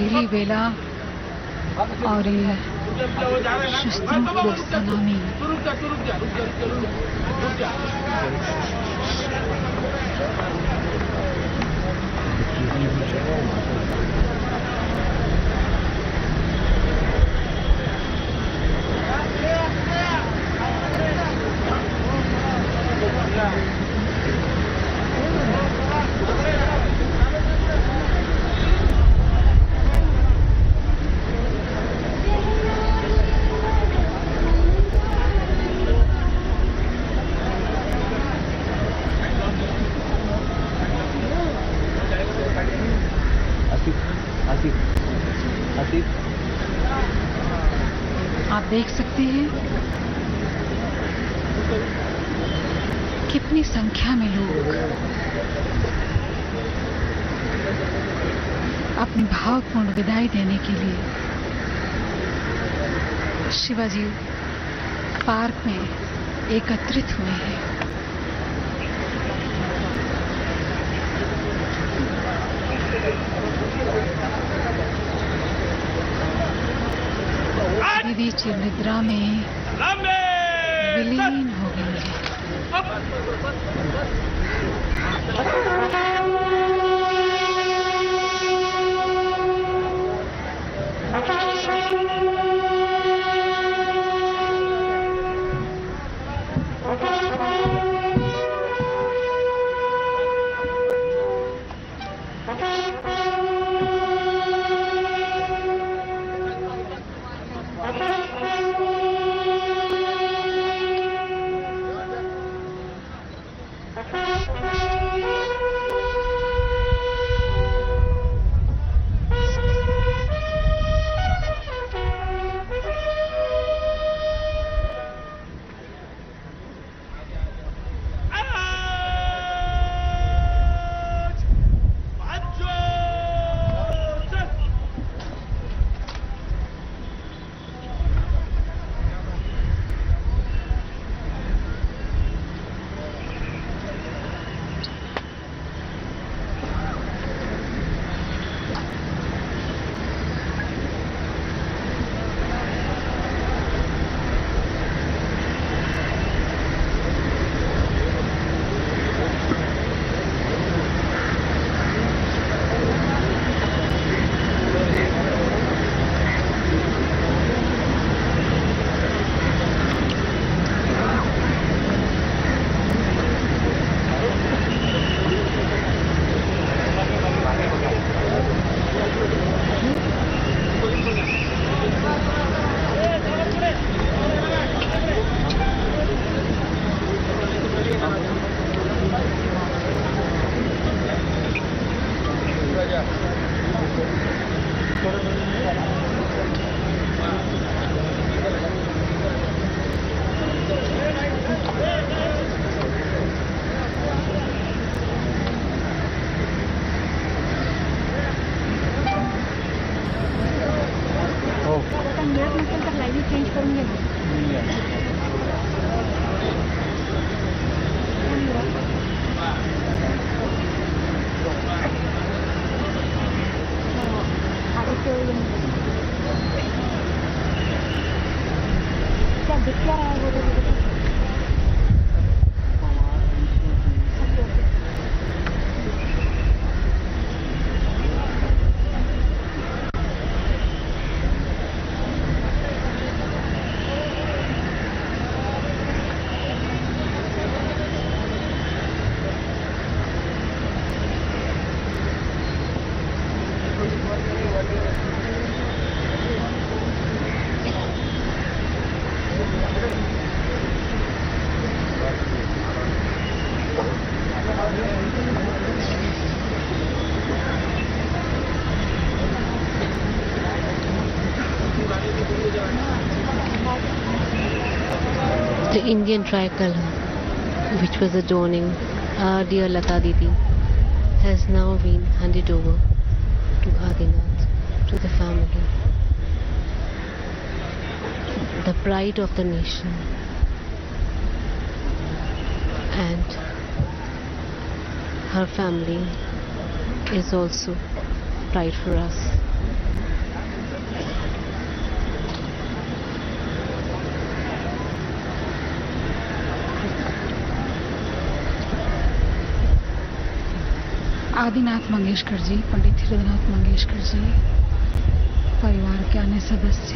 रेतीली वेला और ये शस्त्रों की सलामी। आप देख सकते हैं कितनी संख्या में लोग अपनी भावपूर्ण विदाई देने के लिए शिवाजी पार्क में एकत्रित हुए हैं। दीदी चिर निद्रा में विलीन हो गई है। The Indian tricolor, which was adorning our dear Lata Didi, has now been handed over to Adinath, to the family. The pride of the nation, and her family is also pride for us. Adinath Mangeshkar ji, Pandit Hridaynath Mangeshkar ji, परिवार के अन्य सदस्य।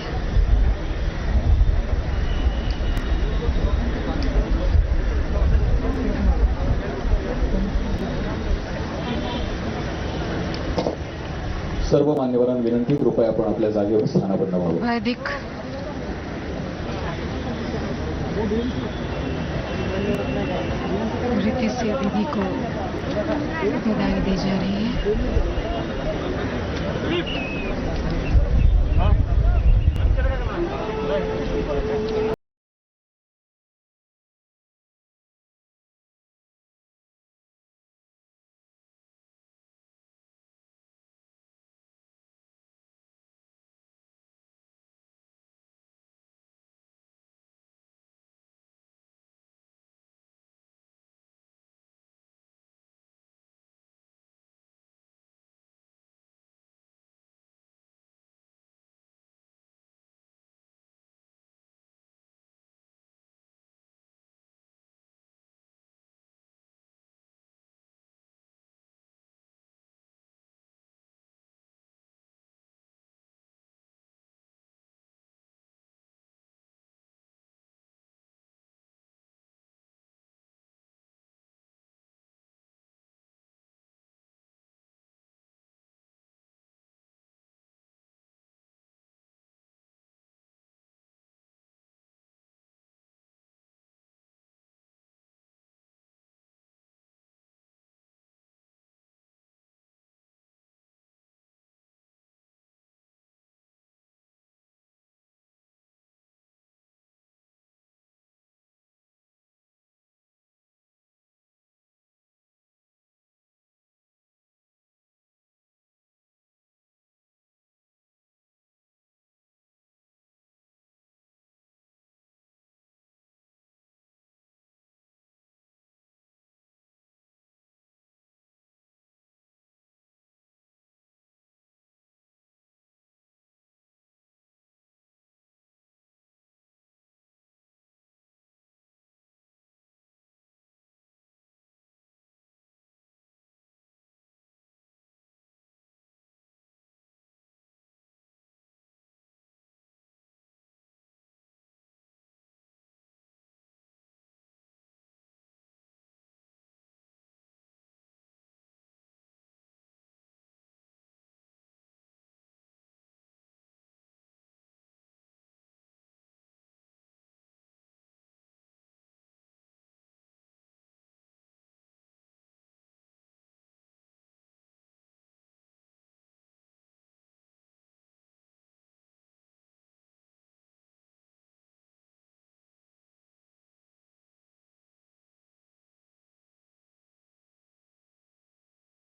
सर्व मान्यवरांना विनंती, कृपया आपण आपल्या जागेवर स्थानापन्न व्हावं। वैदिक रीति से दीदी को विदाई दी जा रही है।